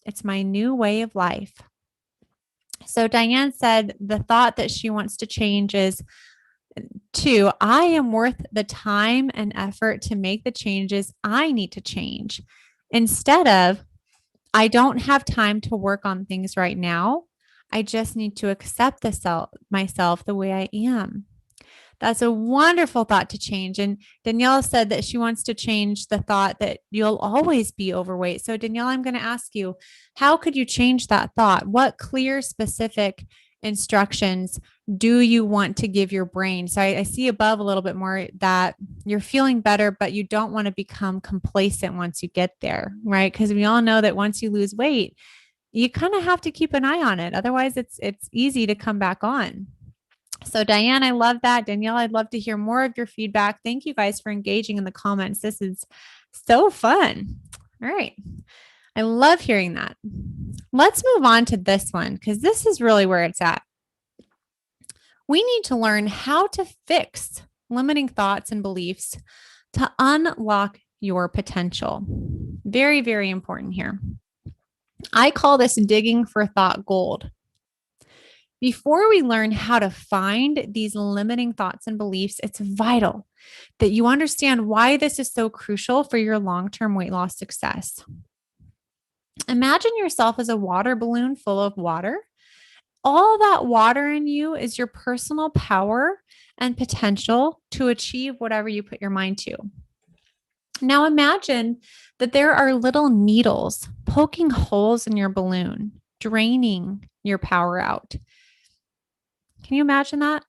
Speaker 2: It's my new way of life. So Diane said the thought that she wants to change is 2, I am worth the time and effort to make the changes I need to change. Instead of, I don't have time to work on things right now. I just need to accept myself the way I am. That's a wonderful thought to change. And Danielle said that she wants to change the thought that you'll always be overweight. So Danielle, I'm going to ask you, how could you change that thought? What clear, specific instructions do you want to give your brain? So I see above a little bit more that you're feeling better, but you don't want to become complacent once you get there, right? Because we all know that once you lose weight, you kind of have to keep an eye on it. Otherwise, it's easy to come back on. So Diane, I love that. Danielle, I'd love to hear more of your feedback. Thank you guys for engaging in the comments. This is so fun. All right. I love hearing that. Let's move on to this one because this is really where it's at. We need to learn how to fix limiting thoughts and beliefs to unlock your potential. Very, very important here. I call this digging for thought gold. Before we learn how to find these limiting thoughts and beliefs, it's vital that you understand why this is so crucial for your long-term weight loss success. Imagine yourself as a water balloon full of water. All that water in you is your personal power and potential to achieve whatever you put your mind to. Now imagine that there are little needles poking holes in your balloon, draining your power out. Can you imagine that?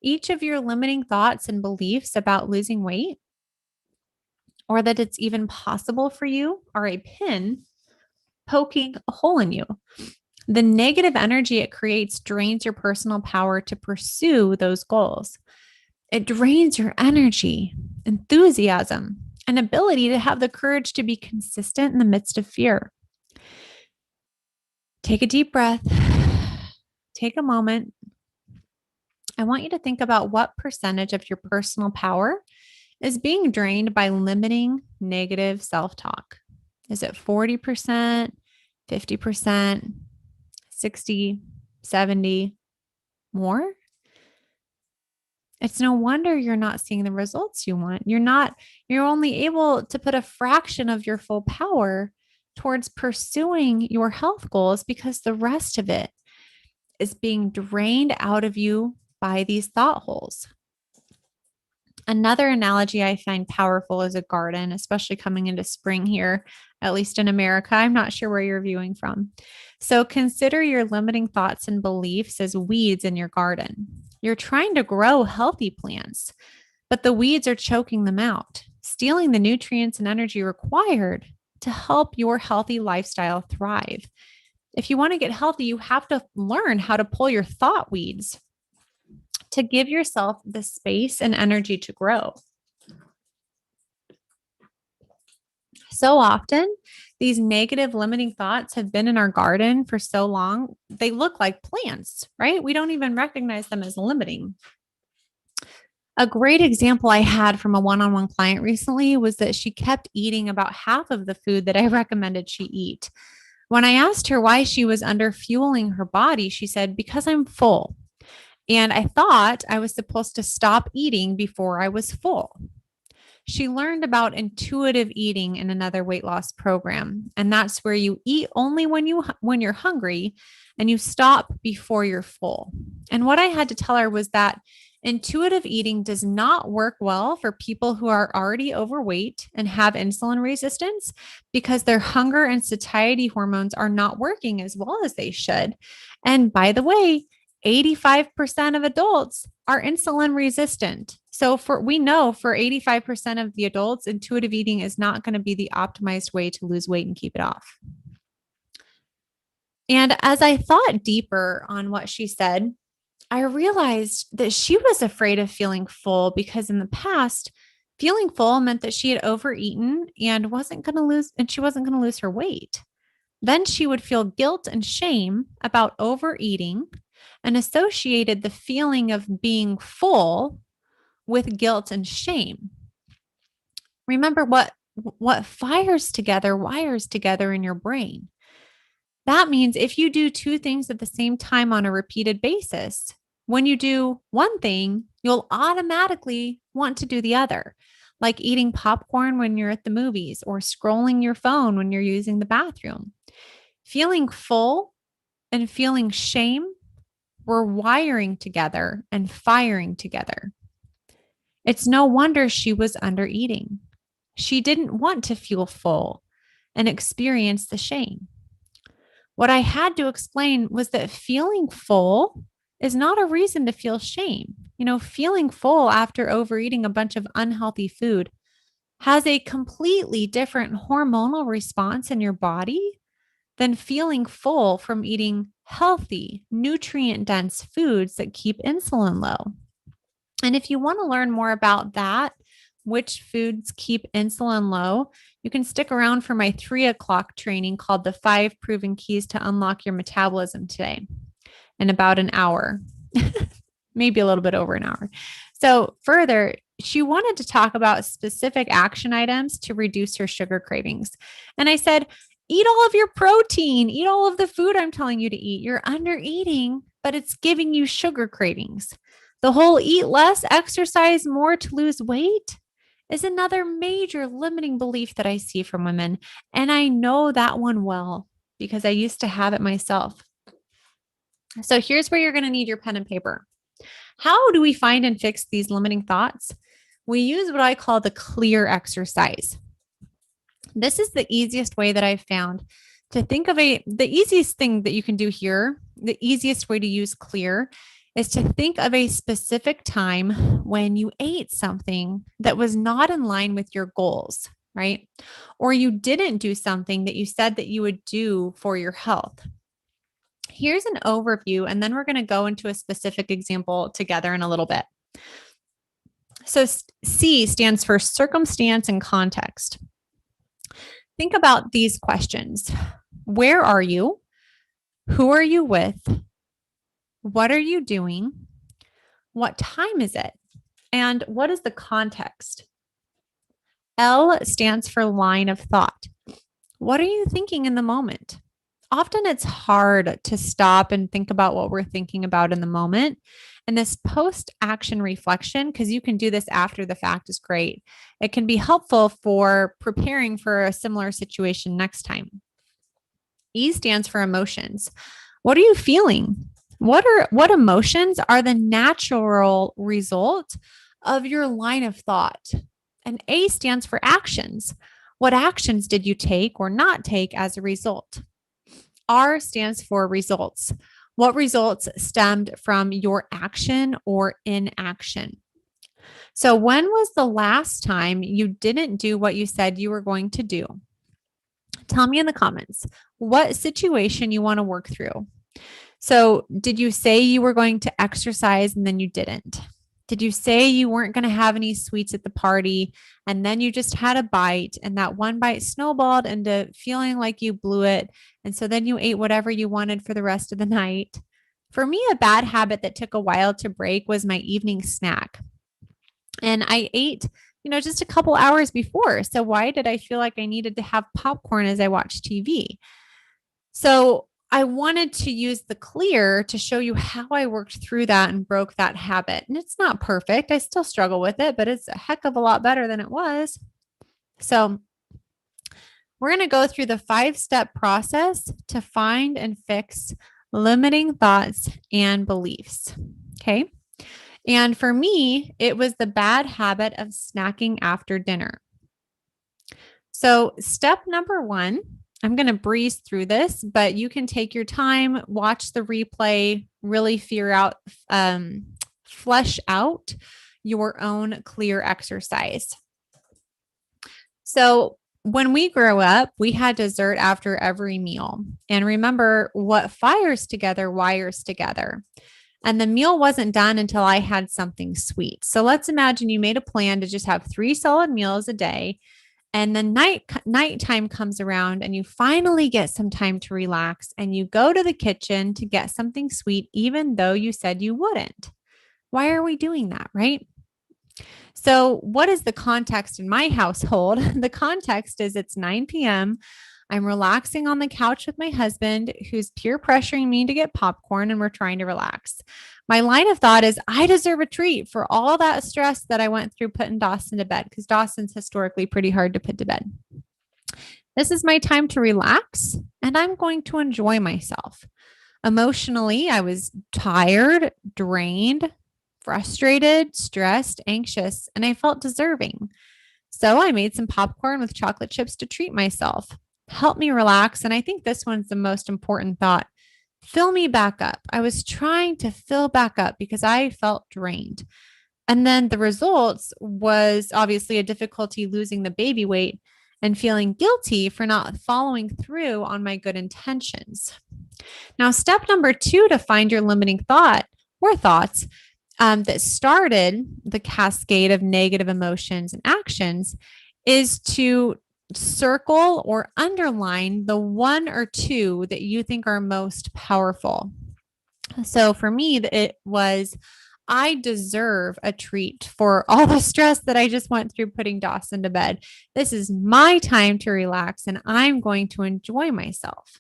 Speaker 2: Each of your limiting thoughts and beliefs about losing weight, or that it's even possible for you, are a pin poking a hole in you. The negative energy it creates drains your personal power to pursue those goals. It drains your energy, enthusiasm, and ability to have the courage to be consistent in the midst of fear. Take a deep breath. Take a moment. I want you to think about what percentage of your personal power is being drained by limiting negative self-talk. Is it 40%, 50%, 60, 70, more? It's no wonder you're not seeing the results you want. You're only able to put a fraction of your full power towards pursuing your health goals because the rest of it is being drained out of you by these thought holes. Another analogy I find powerful is a garden, especially coming into spring here, at least in America. I'm not sure where you're viewing from. So consider your limiting thoughts and beliefs as weeds in your garden. You're trying to grow healthy plants, but the weeds are choking them out, stealing the nutrients and energy required to help your healthy lifestyle thrive. If you want to get healthy, you have to learn how to pull your thought weeds to give yourself the space and energy to grow. So often, these negative limiting thoughts have been in our garden for so long, they look like plants, right? We don't even recognize them as limiting. A great example I had from a one-on-one client recently was that she kept eating about half of the food that I recommended she eat. When I asked her why she was under fueling her body, she said, "Because I'm full. And I thought I was supposed to stop eating before I was full." She learned about intuitive eating in another weight loss program, and that's where you eat only when you're hungry and you stop before you're full. And what I had to tell her was that intuitive eating does not work well for people who are already overweight and have insulin resistance because their hunger and satiety hormones are not working as well as they should. And by the way, 85% of adults are insulin resistant. So we know for 85% of the adults, intuitive eating is not going to be the optimized way to lose weight and keep it off. And as I thought deeper on what she said, I realized that she was afraid of feeling full because in the past, feeling full meant that she had overeaten and she wasn't going to lose her weight. Then she would feel guilt and shame about overeating and associated the feeling of being full with guilt and shame. Remember what fires together wires together in your brain. That means if you do two things at the same time on a repeated basis, when you do one thing, you'll automatically want to do the other, like eating popcorn when you're at the movies or scrolling your phone when you're using the bathroom. Feeling full and feeling shame were wiring together and firing together. It's no wonder she was under eating. She didn't want to feel full and experience the shame. What I had to explain was that feeling full is not a reason to feel shame. Feeling full after overeating a bunch of unhealthy food has a completely different hormonal response in your body than feeling full from eating healthy, nutrient-dense foods that keep insulin low. And if you want to learn more about that, which foods keep insulin low, you can stick around for my 3:00 training called the 5 Proven Keys to Unlock Your Metabolism today in about an hour, maybe a little bit over an hour. So further, she wanted to talk about specific action items to reduce her sugar cravings. And I said, eat all of your protein, eat all of the food I'm telling you to eat. You're under eating, but it's giving you sugar cravings. The whole eat less, exercise more to lose weight is another major limiting belief that I see from women. And I know that one well because I used to have it myself. So here's where you're going to need your pen and paper. How do we find and fix these limiting thoughts? We use what I call the clear exercise. This is the easiest way that I've found to think of the easiest thing that you can do here. The easiest way to use clear is to think of a specific time when you ate something that was not in line with your goals, right? Or you didn't do something that you said that you would do for your health. Here's an overview, and then we're going to go into a specific example together in a little bit. So C stands for circumstance and context. Think about these questions. Where are you? Who are you with? What are you doing? What time is it? And what is the context? L stands for line of thought. What are you thinking in the moment? often it's hard to stop and think about what we're thinking about in the moment. And this post-action reflection, because you can do this after the fact, is great. It can be helpful for preparing for a similar situation next time. E stands for emotions. What are you feeling? What emotions are the natural result of your line of thought? And A stands for actions. What actions did you take or not take as a result? R stands for results. What results stemmed from your action or inaction? So, when was the last time you didn't do what you said you were going to do? Tell me in the comments what situation you want to work through. So, did you say you were going to exercise and then you didn't? Did you say you weren't going to have any sweets at the party and then you just had a bite and that one bite snowballed into feeling like you blew it? And so then you ate whatever you wanted for the rest of the night. For me, a bad habit that took a while to break was my evening snack. And I ate, just a couple hours before. So why did I feel like I needed to have popcorn as I watched TV? So I wanted to use the clear to show you how I worked through that and broke that habit. And it's not perfect. I still struggle with it, but it's a heck of a lot better than it was. So we're going to go through the 5-step process to find and fix limiting thoughts and beliefs. Okay. And for me, it was the bad habit of snacking after dinner. So step number 1, I'm going to breeze through this, but you can take your time, watch the replay, really flesh out your own clear exercise. So when we grow up, we had dessert after every meal. And remember, what fires together wires together. And the meal wasn't done until I had something sweet. So let's imagine you made a plan to just have 3 solid meals a day. And then nighttime comes around and you finally get some time to relax and you go to the kitchen to get something sweet, even though you said you wouldn't. Why are we doing that, right? So what is the context in my household? The context is it's 9 p.m. I'm relaxing on the couch with my husband, who's peer pressuring me to get popcorn, and we're trying to relax. My line of thought is I deserve a treat for all that stress that I went through putting Dawson to bed, because Dawson's historically pretty hard to put to bed. This is my time to relax, and I'm going to enjoy myself. Emotionally, I was tired, drained, frustrated, stressed, anxious, and I felt deserving. So I made some popcorn with chocolate chips to treat myself. Help me relax. And I think this one's the most important thought. Fill me back up. I was trying to fill back up because I felt drained. And then the results was obviously a difficulty losing the baby weight and feeling guilty for not following through on my good intentions. Now, step number 2 to find your limiting thought or thoughts that started the cascade of negative emotions and actions is to circle or underline the 1 or 2 that you think are most powerful. So for me, it was, I deserve a treat for all the stress that I just went through putting Dawson to bed. This is my time to relax and I'm going to enjoy myself.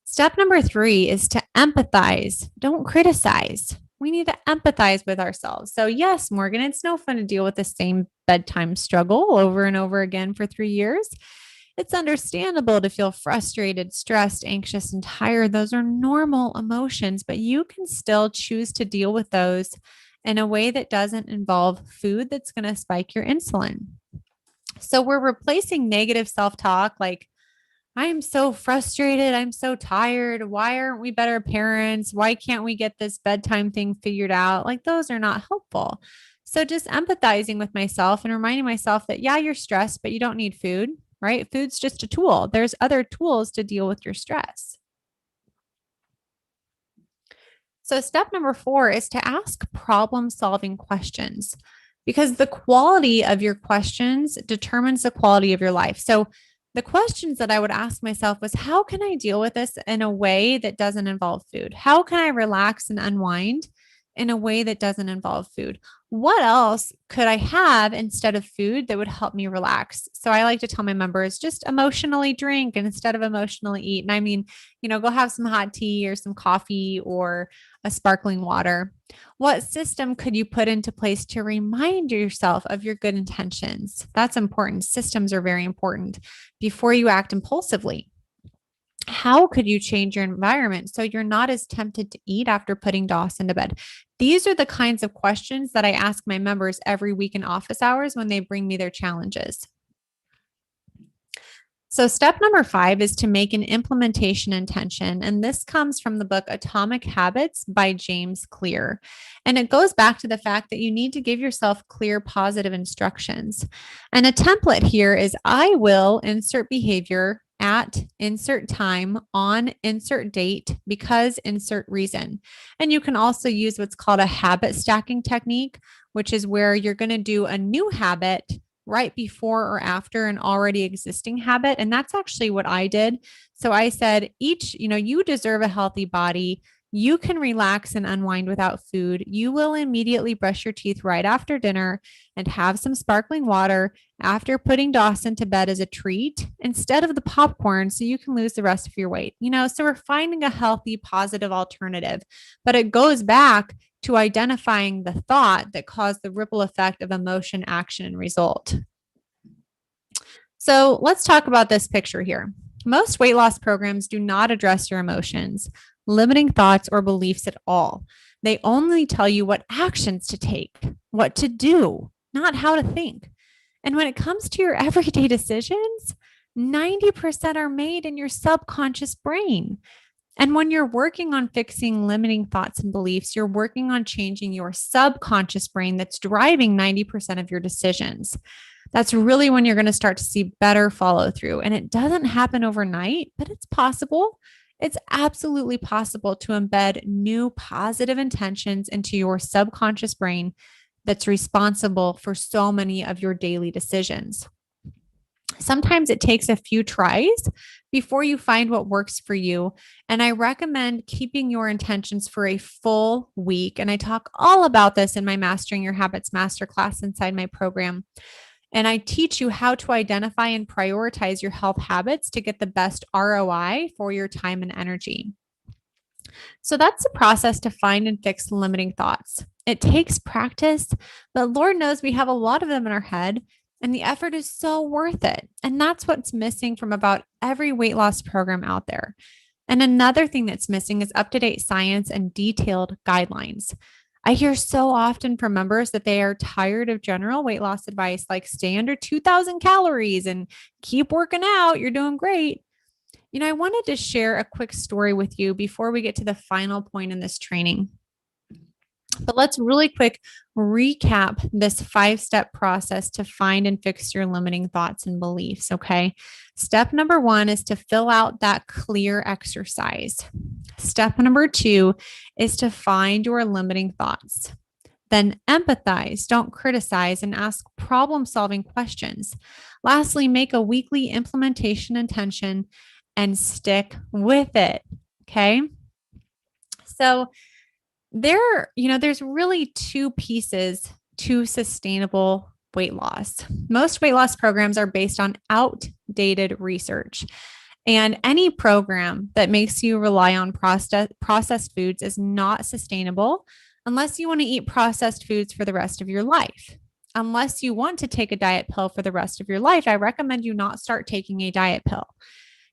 Speaker 2: Step number 3 is to empathize. Don't criticize. We need to empathize with ourselves. So yes, Morgan, it's no fun to deal with the same bedtime struggle over and over again for 3 years. It's understandable to feel frustrated, stressed, anxious, and tired. Those are normal emotions, but you can still choose to deal with those in a way that doesn't involve food that's going to spike your insulin. So we're replacing negative self-talk like, I'm so frustrated. I'm so tired. Why aren't we better parents? Why can't we get this bedtime thing figured out? Like those are not helpful. So just empathizing with myself and reminding myself that, yeah, you're stressed, but you don't need food, right? Food's just a tool. There's other tools to deal with your stress. So step number 4 is to ask problem-solving questions, because the quality of your questions determines the quality of your life. So the questions that I would ask myself was, how can I deal with this in a way that doesn't involve food? How can I relax and unwind in a way that doesn't involve food. What else could I have instead of food that would help me relax? So I like to tell my members, just emotionally drink instead of emotionally eat. And I mean, go have some hot tea or some coffee or a sparkling water. What system could you put into place to remind yourself of your good intentions? That's important. Systems are very important before you act impulsively. How could you change your environment so you're not as tempted to eat after putting Dawson to bed? These are the kinds of questions that I ask my members every week in office hours when they bring me their challenges. So, step number 5 is to make an implementation intention. And this comes from the book Atomic Habits by James Clear. And it goes back to the fact that you need to give yourself clear, positive instructions. And a template here is I will insert behavior at insert time on insert date because insert reason. And you can also use what's called a habit stacking technique, which is where you're going to do a new habit right before or after an already existing habit. And that's actually what I did. So I said, you deserve a healthy body. You can relax and unwind without food. You will immediately brush your teeth right after dinner and have some sparkling water after putting Dawson to bed as a treat instead of the popcorn so you can lose the rest of your weight. So we're finding a healthy, positive alternative, but it goes back to identifying the thought that caused the ripple effect of emotion, action, and result. So let's talk about this picture here. Most weight loss programs do not address your emotions, limiting thoughts, or beliefs at all. They only tell you what actions to take, what to do, not how to think. And when it comes to your everyday decisions, 90% are made in your subconscious brain. And when you're working on fixing limiting thoughts and beliefs, you're working on changing your subconscious brain that's driving 90% of your decisions. That's really when you're going to start to see better follow through. And it doesn't happen overnight, but it's possible. It's absolutely possible to embed new positive intentions into your subconscious brain that's responsible for so many of your daily decisions. Sometimes it takes a few tries before you find what works for you. And I recommend keeping your intentions for a full week. And I talk all about this in my Mastering Your Habits Masterclass inside my program. And I teach you how to identify and prioritize your health habits to get the best ROI for your time and energy. So that's the process to find and fix limiting thoughts. It takes practice, but Lord knows we have a lot of them in our head. And the effort is so worth it. And that's what's missing from about every weight loss program out there. And another thing that's missing is up-to-date science and detailed guidelines. I hear so often from members that they are tired of general weight loss advice like stay under 2,000 calories and keep working out. You're doing great. I wanted to share a quick story with you before we get to the final point in this training. But let's really quick recap this 5-step process to find and fix your limiting thoughts and beliefs. Okay. Step number 1 is to fill out that clear exercise. Step number 2 is to find your limiting thoughts. Then empathize, don't criticize, and ask problem-solving questions. Lastly, make a weekly implementation intention and stick with it. Okay. So there's really 2 pieces to sustainable weight loss. Most weight loss programs are based on outdated research. And any program that makes you rely on processed foods is not sustainable unless you want to eat processed foods for the rest of your life. Unless you want to take a diet pill for the rest of your life, I recommend you not start taking a diet pill.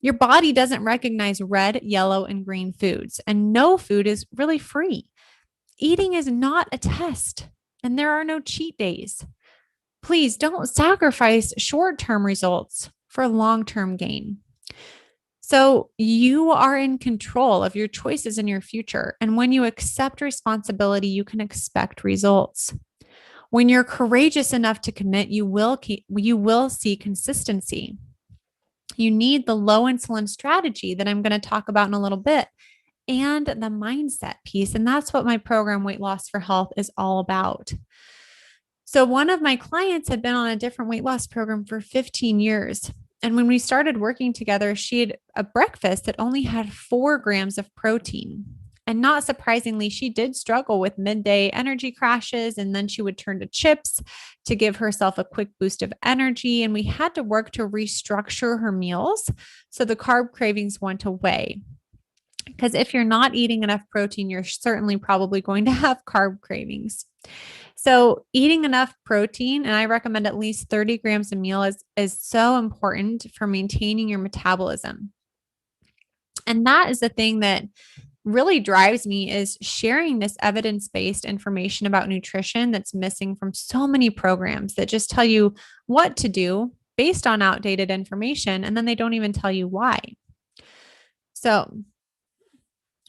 Speaker 2: Your body doesn't recognize red, yellow, and green foods, and no food is really free. Eating is not a test, and there are no cheat days. Please don't sacrifice short-term results for long-term gain. So you are in control of your choices in your future. And when you accept responsibility, you can expect results. When you're courageous enough to commit, you will see consistency. You need the low insulin strategy that I'm going to talk about in a little bit, and the mindset piece. And that's what my program, Weight Loss for Health, is all about. So one of my clients had been on a different weight loss program for 15 years. And when we started working together, she had a breakfast that only had 4 grams of protein. And not surprisingly, she did struggle with midday energy crashes, and then she would turn to chips to give herself a quick boost of energy. And we had to work to restructure her meals so the carb cravings went away. Because if you're not eating enough protein, you're certainly probably going to have carb cravings. So eating enough protein, and I recommend at least 30 grams a meal, is so important for maintaining your metabolism. And that is the thing that really drives me, is sharing this evidence-based information about nutrition that's missing from so many programs that just tell you what to do based on outdated information, and then they don't even tell you why. So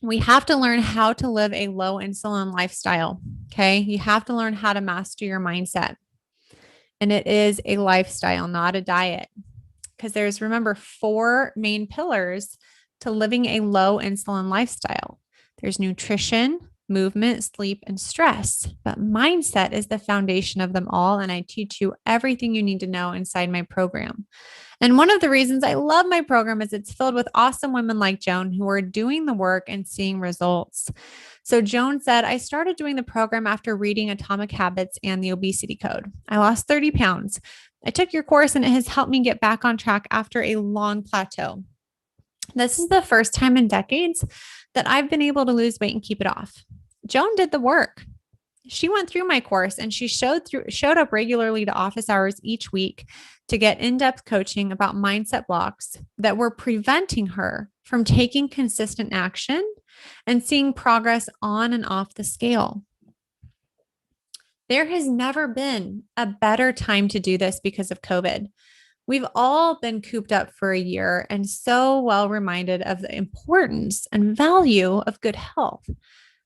Speaker 2: we have to learn how to live a low insulin lifestyle. Okay. You have to learn how to master your mindset. And it is a lifestyle, not a diet. Because there's, remember, 4 main pillars to living a low insulin lifestyle. There's nutrition, movement, sleep, and stress. But mindset is the foundation of them all. And I teach you everything you need to know inside my program. And one of the reasons I love my program is it's filled with awesome women like Joan who are doing the work and seeing results. So Joan said, I started doing the program after reading Atomic Habits and the Obesity Code. I lost 30 pounds. I took your course and it has helped me get back on track after a long plateau. This is the first time in decades that I've been able to lose weight and keep it off. Joan did the work. She went through my course and she showed up regularly to office hours each week to get in-depth coaching about mindset blocks that were preventing her from taking consistent action and seeing progress on and off the scale. There has never been a better time to do this because of COVID. We've all been cooped up for a year and so well reminded of the importance and value of good health.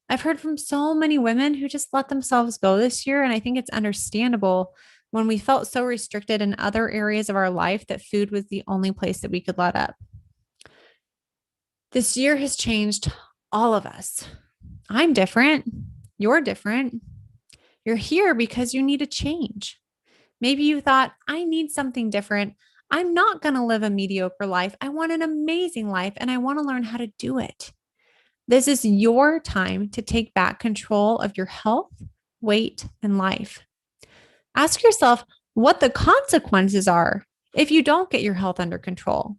Speaker 2: I've heard from so many women who just let themselves go this year, and I think it's understandable when we felt so restricted in other areas of our life that food was the only place that we could let up. This year has changed all of us. I'm different. You're different. You're here because you need a change. Maybe you thought, I need something different. I'm not going to live a mediocre life. I want an amazing life, and I want to learn how to do it. This is your time to take back control of your health, weight, and life. Ask yourself what the consequences are if you don't get your health under control,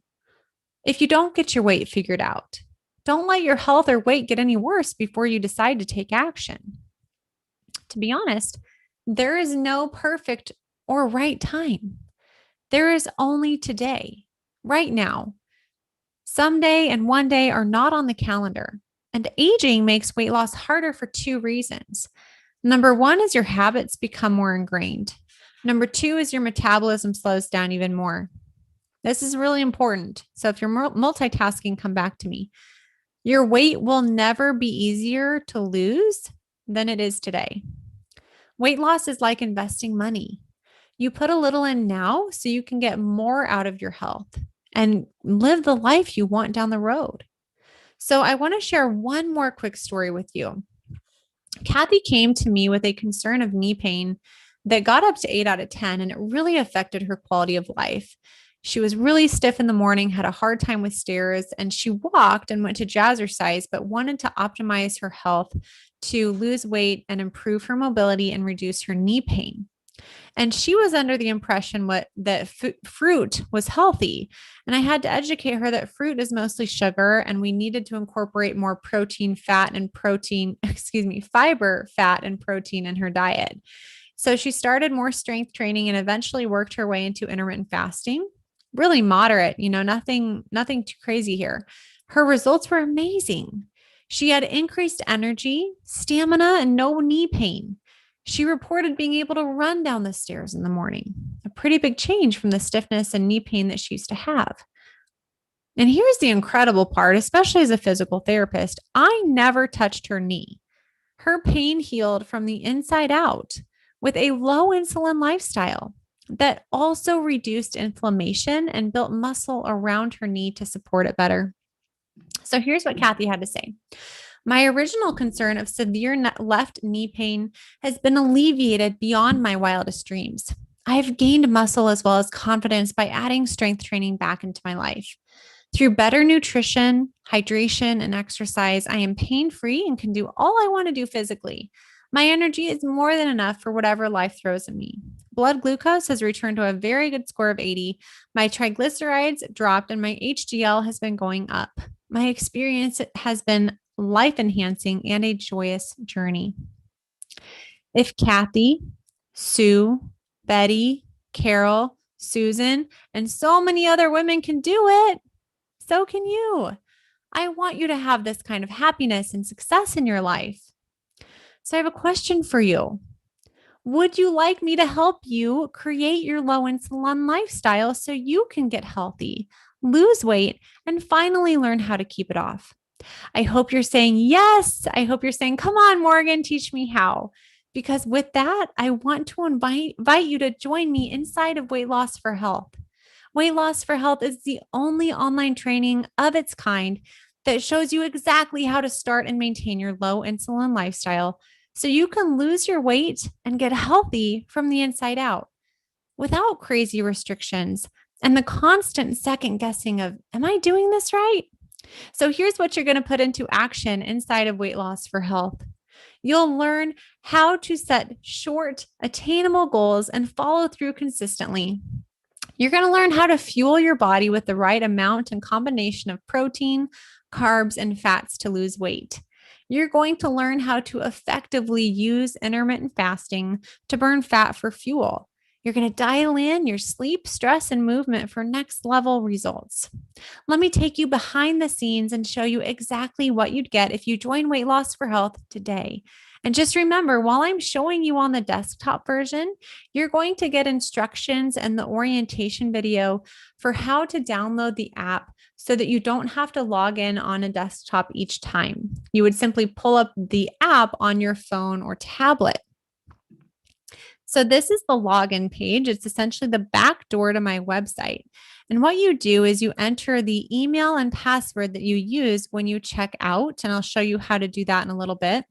Speaker 2: if you don't get your weight figured out. Don't let your health or weight get any worse before you decide to take action. To be honest, there is no perfect or right time. There is only today, right now. Someday and one day are not on the calendar. And aging makes weight loss harder for 2 reasons. Number 1 is your habits become more ingrained. Number 2 is your metabolism slows down even more. This is really important. So if you're multitasking, come back to me. Your weight will never be easier to lose than it is today. Weight loss is like investing money. You put a little in now so you can get more out of your health and live the life you want down the road. So I want to share one more quick story with you. Kathy came to me with a concern of knee pain that got up to 8 out of 10, and it really affected her quality of life. She was really stiff in the morning, had a hard time with stairs, and she walked and went to jazzercise, but wanted to optimize her health to lose weight and improve her mobility and reduce her knee pain. And she was under the impression that fruit was healthy. And I had to educate her that fruit is mostly sugar, and we needed to incorporate more fiber, fat, and protein in her diet. So she started more strength training and eventually worked her way into intermittent fasting, really moderate, nothing too crazy here. Her results were amazing. She had increased energy, stamina, and no knee pain. She reported being able to run down the stairs in the morning, a pretty big change from the stiffness and knee pain that she used to have. And here's the incredible part, especially as a physical therapist, I never touched her knee. Her pain healed from the inside out with a low insulin lifestyle that also reduced inflammation and built muscle around her knee to support it better. So here's what Kathy had to say. My original concern of severe left knee pain has been alleviated beyond my wildest dreams. I have gained muscle as well as confidence by adding strength training back into my life. Through better nutrition, hydration, and exercise, I am pain-free and can do all I want to do physically. My energy is more than enough for whatever life throws at me. Blood glucose has returned to a very good score of 80. My triglycerides dropped and my HDL has been going up. My experience has been life-enhancing and a joyous journey. If Kathy, Sue, Betty, Carol, Susan, and so many other women can do it, so can you. I want you to have this kind of happiness and success in your life. So I have a question for you. Would you like me to help you create your low insulin lifestyle so you can get healthy, lose weight, and finally learn how to keep it off? I hope you're saying yes. I hope you're saying, come on, Morgan, teach me how. Because with that, I want to invite you to join me inside of Weight Loss for Health. Weight Loss for Health is the only online training of its kind that shows you exactly how to start and maintain your low insulin lifestyle so you can lose your weight and get healthy from the inside out without crazy restrictions and the constant second guessing of, am I doing this right? So here's what you're going to put into action inside of Weight Loss for Health. You'll learn how to set short, attainable goals and follow through consistently. You're going to learn how to fuel your body with the right amount and combination of protein, carbs, and fats to lose weight. You're going to learn how to effectively use intermittent fasting to burn fat for fuel. You're going to dial in your sleep, stress, and movement for next level results. Let me take you behind the scenes and show you exactly what you'd get if you join Weight Loss for Health today. And just remember, while I'm showing you on the desktop version, you're going to get instructions and the orientation video for how to download the app so that you don't have to log in on a desktop each time. You would simply pull up the app on your phone or tablet. So this is the login page. It's essentially the back door to my website. And what you do is you enter the email and password that you use when you check out, and I'll show you how to do that in a little bit.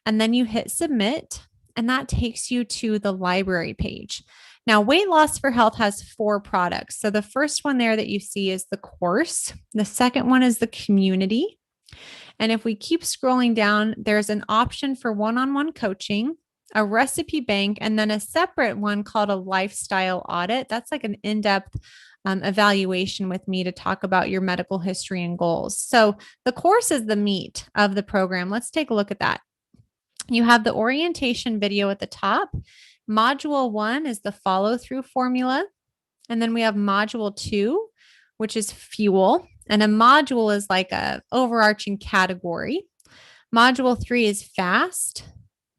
Speaker 2: And then you hit submit, and that takes you to the library page. Now, Weight Loss for Health has 4 products. So the first one there that you see is the course. The second one is the community. And if we keep scrolling down, there's an option for one-on-one coaching, a recipe bank, and then a separate one called a lifestyle audit. That's like an in-depth evaluation with me to talk about your medical history and goals. So the course is the meat of the program. Let's take a look at that. You have the orientation video at the top. Module 1 is the follow-through formula. And then we have module 2, which is fuel. And a module is like a overarching category. Module 3 is fast.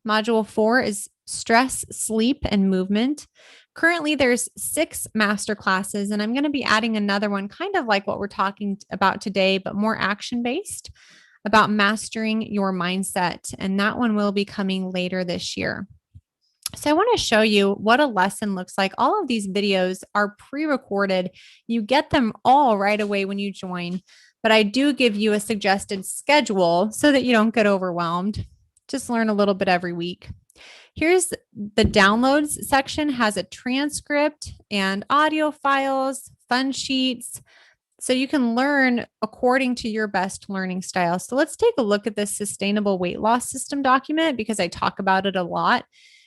Speaker 2: Module 4 is stress, sleep, and movement. Currently, there's 6 master classes, and I'm going to be adding another one, kind of like what we're talking about today, but more action-based, about mastering your mindset. And that one will be coming later this year. So I want to show you what a lesson looks like. All of these videos are pre-recorded. You get them all right away when you join, but I do give you a suggested schedule so that you don't get overwhelmed. Just learn a little bit every week. Here's the downloads section, has a transcript and audio files, fun sheets, so you can learn according to your best learning style. So let's take a look at this sustainable weight loss system document because I talk about it a lot.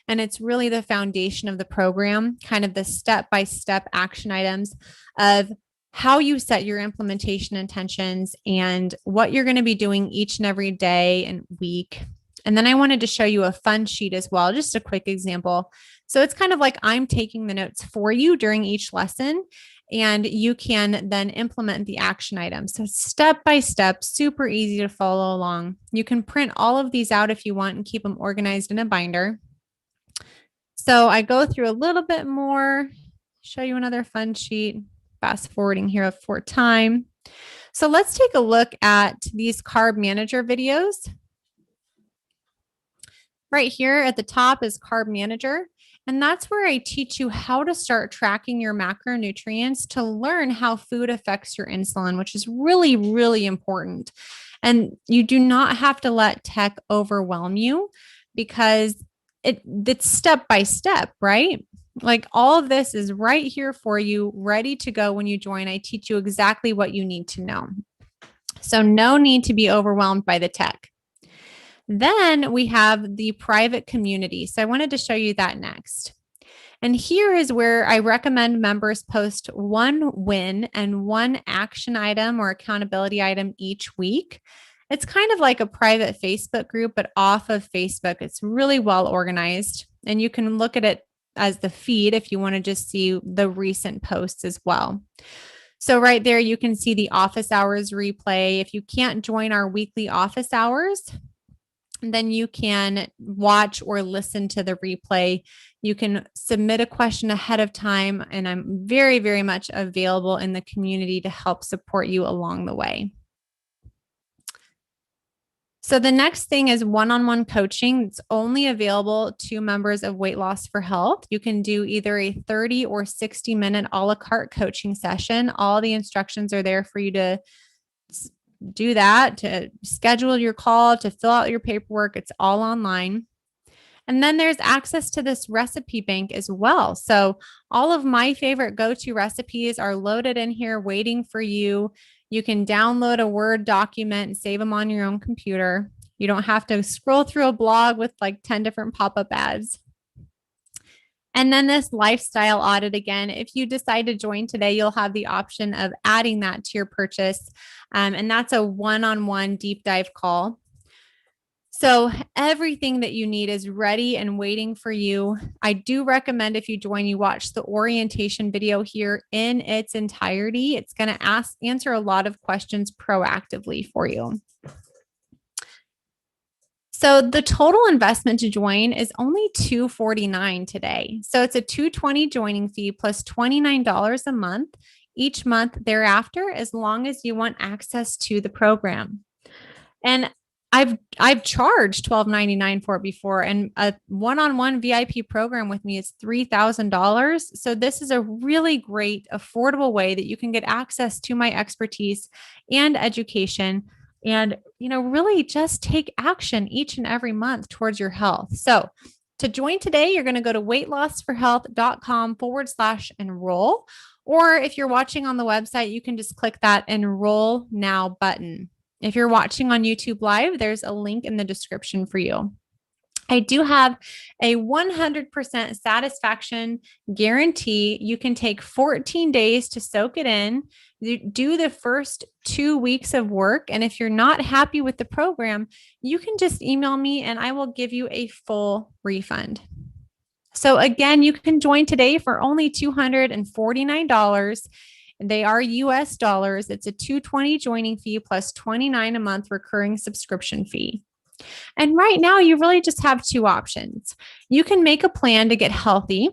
Speaker 2: And it's really the foundation of the program, kind of the step-by-step action items of how you set your implementation intentions and what you're going to be doing each and every day and week. And then I wanted to show you a fun sheet as well, just a quick example. So it's kind of like I'm taking the notes for you during each lesson, and you can then implement the action items. So step by step, super easy to follow along. You can print all of these out if you want and keep them organized in a binder. So I go through a little bit more, show you another fun sheet, fast forwarding here for time. So let's take a look at these carb manager videos. Right here at the top is Carb Manager, and that's where I teach you how to start tracking your macronutrients to learn how food affects your insulin, which is really, really important. And you do not have to let tech overwhelm you because it's step by step, right? Like all of this is right here for you, ready to go when you join. I teach you exactly what you need to know. So no need to be overwhelmed by the tech. Then we have the private community. So I wanted to show you that next. And here is where I recommend members post one win and one action item or accountability item each week. It's kind of like a private Facebook group, but off of Facebook. It's really well organized, and you can look at it as the feed if you want to just see the recent posts as well. So right there, you can see the office hours replay. If you can't join our weekly office hours, then you can watch or listen to the replay. You can submit a question ahead of time, and I'm very, very much available in the community to help support you along the way. So the next thing is one-on-one coaching. It's only available to members of Weight Loss for Health. You can do either a 30 or 60-minute a la carte coaching session. All the instructions are there for you to do that, to schedule your call, to fill out your paperwork. It's all online. And then there's access to this recipe bank as well. So all of my favorite go-to recipes are loaded in here waiting for you. You can download a Word document and save them on your own computer. You don't have to scroll through a blog with like 10 different pop-up ads. And then this lifestyle audit again, if you decide to join today, you'll have the option of adding that to your purchase. And that's a one-on-one deep dive call. So everything that you need is ready and waiting for you. I do recommend if you join, you watch the orientation video here in its entirety. It's going to answer a lot of questions proactively for you. So the total investment to join is only $249 today. So it's a $220 joining fee plus $29 a month each month thereafter, as long as you want access to the program. And I've charged $12.99 for it before, and a one-on-one VIP program with me is $3,000. So this is a really great, affordable way that you can get access to my expertise and education, and really just take action each and every month towards your health. So to join today, you're going to go to weightlossforhealth.com/enroll. Or if you're watching on the website, you can just click that enroll now button. If you're watching on YouTube Live, there's a link in the description for you. I do have a 100% satisfaction guarantee. You can take 14 days to soak it in, do the first 2 weeks of work. And if you're not happy with the program, you can just email me and I will give you a full refund. So again, you can join today for only $249. They are US dollars. It's a $220 joining fee plus $29 a month recurring subscription fee. And right now, you really just have two options. You can make a plan to get healthy,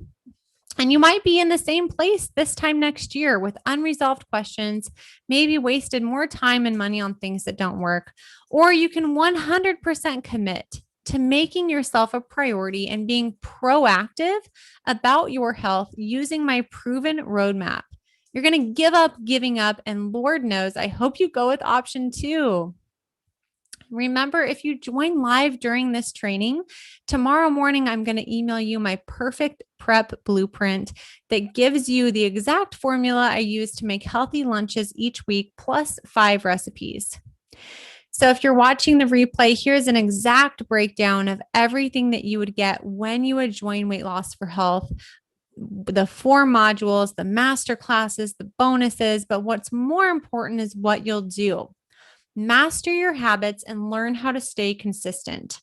Speaker 2: and you might be in the same place this time next year with unresolved questions, maybe wasted more time and money on things that don't work. Or you can 100% commit to making yourself a priority and being proactive about your health using my proven roadmap. You're going to give up giving up, and Lord knows, I hope you go with option 2. Remember, if you join live during this training, tomorrow morning, I'm going to email you my perfect prep blueprint that gives you the exact formula I use to make healthy lunches each week, plus 5 recipes. So if you're watching the replay, here's an exact breakdown of everything that you would get when you would join Weight Loss for Health. The 4 modules, the master classes, the bonuses, but what's more important is what you'll do. Master your habits and learn how to stay consistent.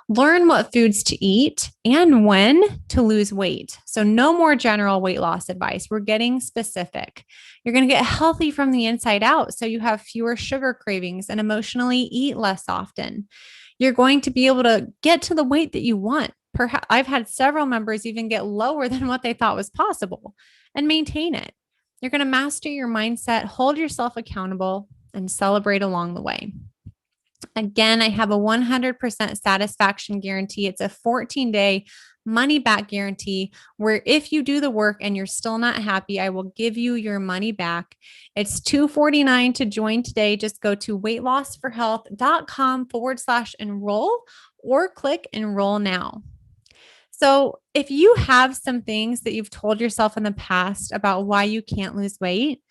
Speaker 2: Learn what foods to eat and when to lose weight. So no more general weight loss advice. We're getting specific. You're going to get healthy from the inside out, so you have fewer sugar cravings and emotionally eat less often. You're going to be able to get to the weight that you want. Perhaps I've had several members even get lower than what they thought was possible and maintain it. You're going to master your mindset, hold yourself accountable, and celebrate along the way. Again, I have a 100% satisfaction guarantee. It's a 14-day money back guarantee where if you do the work and you're still not happy, I will give you your money back. It's $249 to join today. Just go to weightlossforhealth.com/enroll or click enroll now. So if you have some things that you've told yourself in the past about why you can't lose weight,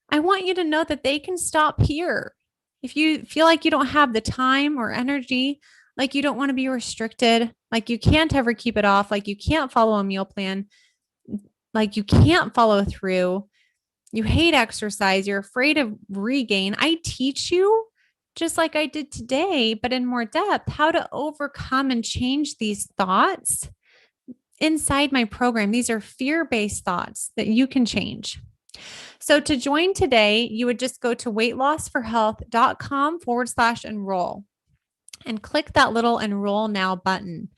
Speaker 2: I want you to know that they can stop here. If you feel like you don't have the time or energy, like you don't want to be restricted, like you can't ever keep it off, like you can't follow a meal plan, like you can't follow through, you hate exercise, you're afraid of regain, I teach you, just like I did today, but in more depth, how to overcome and change these thoughts inside my program. These are fear-based thoughts that you can change. So to join today, you would just go to weightlossforhealth.com/enroll and click that little enroll now button.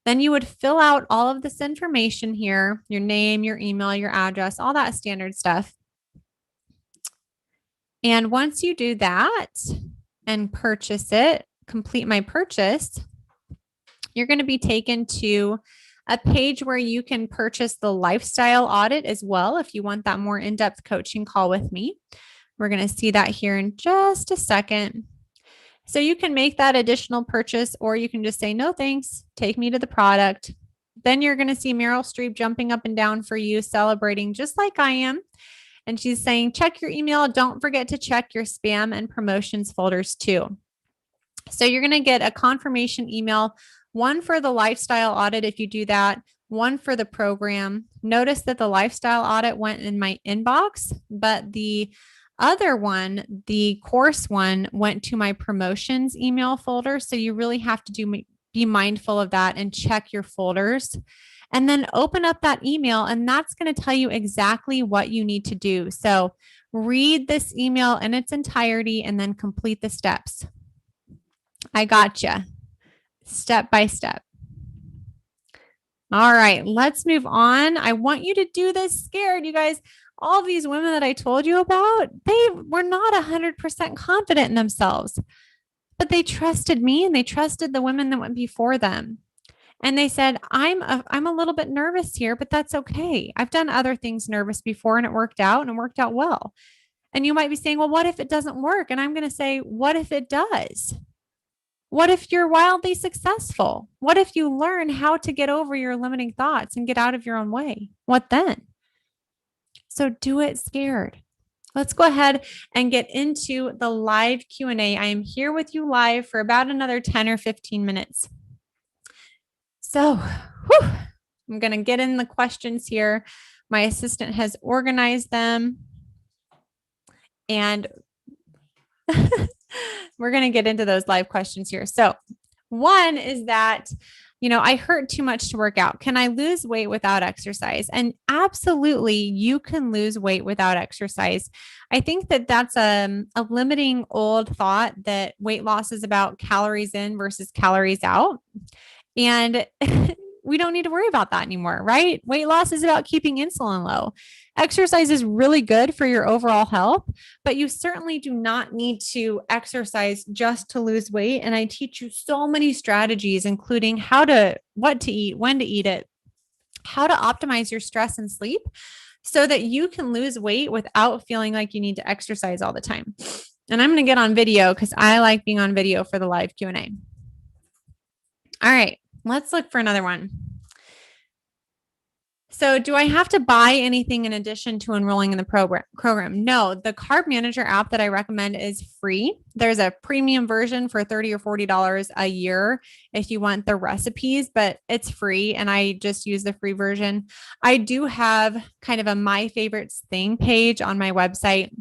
Speaker 2: Then you would fill out all of this information here, your name, your email, your address, all that standard stuff. And once you do that and purchase it, complete my purchase, you're going to be taken to a page where you can purchase the lifestyle audit as well if you want that more in-depth coaching call with me. We're going to see that here in just a second. So you can make that additional purchase, or you can just say, no, thanks, take me to the product. Then you're going to see Meryl Streep jumping up and down for you, celebrating just like I am. And she's saying, check your email. Don't forget to check your spam and promotions folders too. So you're going to get a confirmation email, one for the lifestyle audit if you do that, one for the program. Notice that the lifestyle audit went in my inbox, but the other one, the course one, went to my promotions email folder. So you really have to be mindful of that and check your folders. And then open up that email, and that's going to tell you exactly what you need to do. So read this email in its entirety and then complete the steps. I gotcha. Step by step. All right, let's move on. I want you to do this scared, you guys. All these women that I told you about, they were not 100% confident in themselves, but they trusted me and they trusted the women that went before them. And they said, I'm a little bit nervous here, but that's okay. I've done other things nervous before and it worked out and it worked out well. And you might be saying, well, what if it doesn't work? And I'm going to say, what if it does? What if you're wildly successful? What if you learn how to get over your limiting thoughts and get out of your own way? What then? So do it scared. Let's go ahead and get into the live Q&A. I am here with you live for about another 10 or 15 minutes. So I'm going to get in the questions here. My assistant has organized them. And we're going to get into those live questions here. So one is that, I hurt too much to work out. Can I lose weight without exercise? And absolutely, you can lose weight without exercise. I think that that's a limiting old thought that weight loss is about calories in versus calories out. And we don't need to worry about that anymore, right? Weight loss is about keeping insulin low. Exercise is really good for your overall health, but you certainly do not need to exercise just to lose weight. And I teach you so many strategies, including what to eat, when to eat it, how to optimize your stress and sleep so that you can lose weight without feeling like you need to exercise all the time. And I'm going to get on video because I like being on video for the live Q&A. All right, let's look for another one. So do I have to buy anything in addition to enrolling in the program? No, the Carb Manager app that I recommend is free. There's a premium version for $30 or $40 a year if you want the recipes, but it's free and I just use the free version. I do have kind of a my favorites thing page on my website.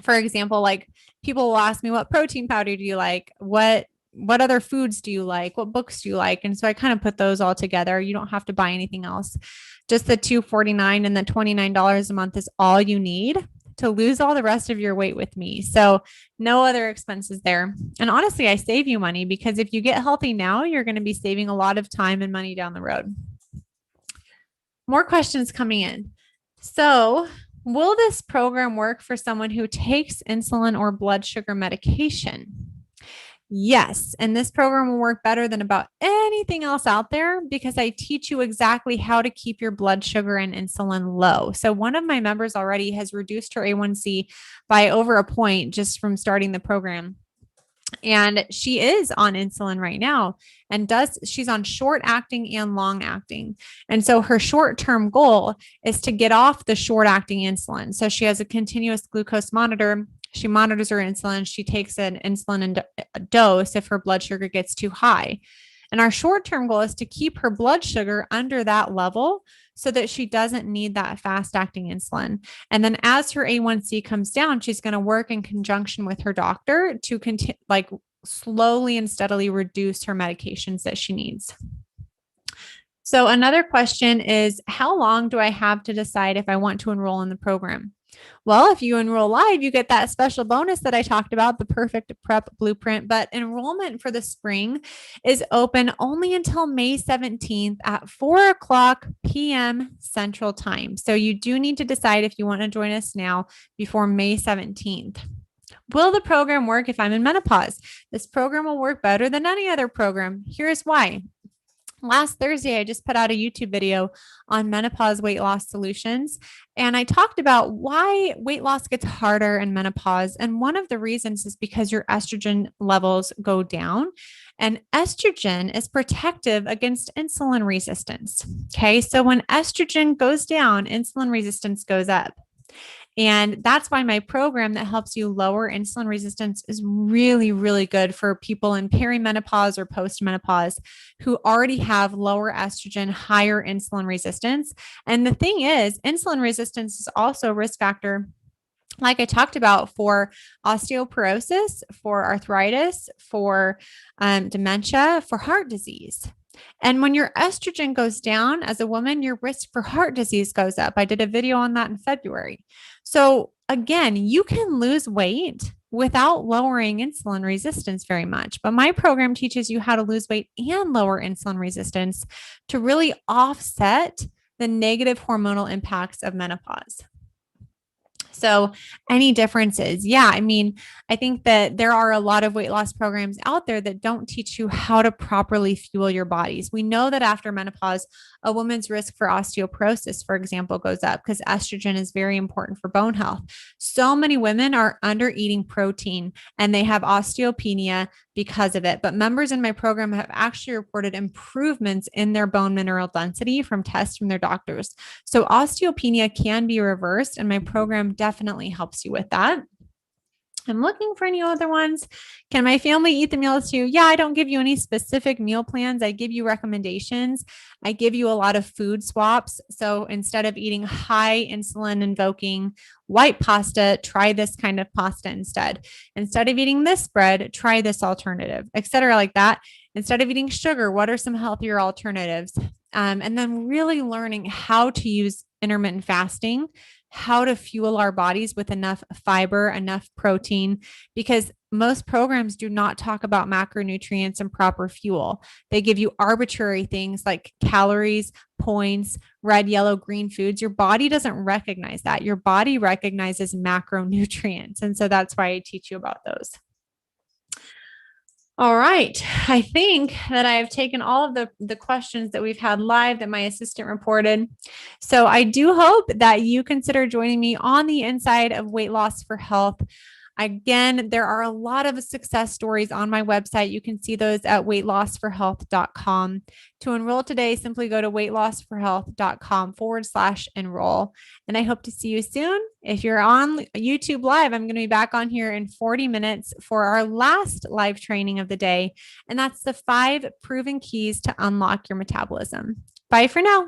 Speaker 2: For example, like people will ask me, what protein powder do you like? What other foods do you like? What books do you like? And so I kind of put those all together. You don't have to buy anything else. Just the $249 and the $29 a month is all you need to lose all the rest of your weight with me. So no other expenses there. And honestly, I save you money because if you get healthy now, you're going to be saving a lot of time and money down the road. More questions coming in. So will this program work for someone who takes insulin or blood sugar medication? Yes. And this program will work better than about anything else out there because I teach you exactly how to keep your blood sugar and insulin low. So one of my members already has reduced her A1C by over a point just from starting the program. And she is on insulin right now and she's on short acting and long acting. And so her short-term goal is to get off the short acting insulin. So she has a continuous glucose monitor. She monitors her insulin. She takes an insulin dose if her blood sugar gets too high. And our short-term goal is to keep her blood sugar under that level so that she doesn't need that fast-acting insulin. And then as her A1C comes down, she's going to work in conjunction with her doctor to slowly and steadily reduce her medications that she needs. So another question is, how long do I have to decide if I want to enroll in the program? Well, if you enroll live, you get that special bonus that I talked about, the perfect prep blueprint. But enrollment for the spring is open only until May 17th at 4 p.m. Central Time. So you do need to decide if you want to join us now before May 17th. Will the program work if I'm in menopause? This program will work better than any other program. Here's why. Last Thursday, I just put out a YouTube video on menopause weight loss solutions. And I talked about why weight loss gets harder in menopause. And one of the reasons is because your estrogen levels go down. And estrogen is protective against insulin resistance. Okay. So when estrogen goes down, insulin resistance goes up. And that's why my program that helps you lower insulin resistance is really, really good for people in perimenopause or postmenopause who already have lower estrogen, higher insulin resistance. And the thing is, insulin resistance is also a risk factor, like I talked about, for osteoporosis, for arthritis, for dementia, for heart disease. And when your estrogen goes down as a woman, your risk for heart disease goes up. I did a video on that in February. So again, you can lose weight without lowering insulin resistance very much. But my program teaches you how to lose weight and lower insulin resistance to really offset the negative hormonal impacts of menopause. So any differences? Yeah. I mean, I think that there are a lot of weight loss programs out there that don't teach you how to properly fuel your bodies. We know that after menopause, a woman's risk for osteoporosis, for example, goes up because estrogen is very important for bone health. So many women are under eating protein and they have osteopenia because of it. But members in my program have actually reported improvements in their bone mineral density from tests from their doctors. So osteopenia can be reversed, and my program definitely helps you with that. I'm looking for any other ones. Can my family eat the meals too? Yeah, I don't give you any specific meal plans. I give you recommendations. I give you a lot of food swaps. So instead of eating high insulin invoking white pasta, try this kind of pasta instead. Instead of eating this bread, try this alternative, etc. like that. Instead of eating sugar, what are some healthier alternatives? And then really learning how to use intermittent fasting, how to fuel our bodies with enough fiber, enough protein, because most programs do not talk about macronutrients and proper fuel. They give you arbitrary things like calories, points, red, yellow, green foods. Your body doesn't recognize that. Your body recognizes macronutrients. And so that's why I teach you about those. All right. I think that I have taken all of the questions that we've had live that my assistant reported. So I do hope that you consider joining me on the inside of Weight Loss for Health. Again, there are a lot of success stories on my website. You can see those at weightlossforhealth.com. To enroll today, simply go to weightlossforhealth.com/enroll. And I hope to see you soon. If you're on YouTube Live, I'm going to be back on here in 40 minutes for our last live training of the day. And that's the 5 proven keys to unlock your metabolism. Bye for now.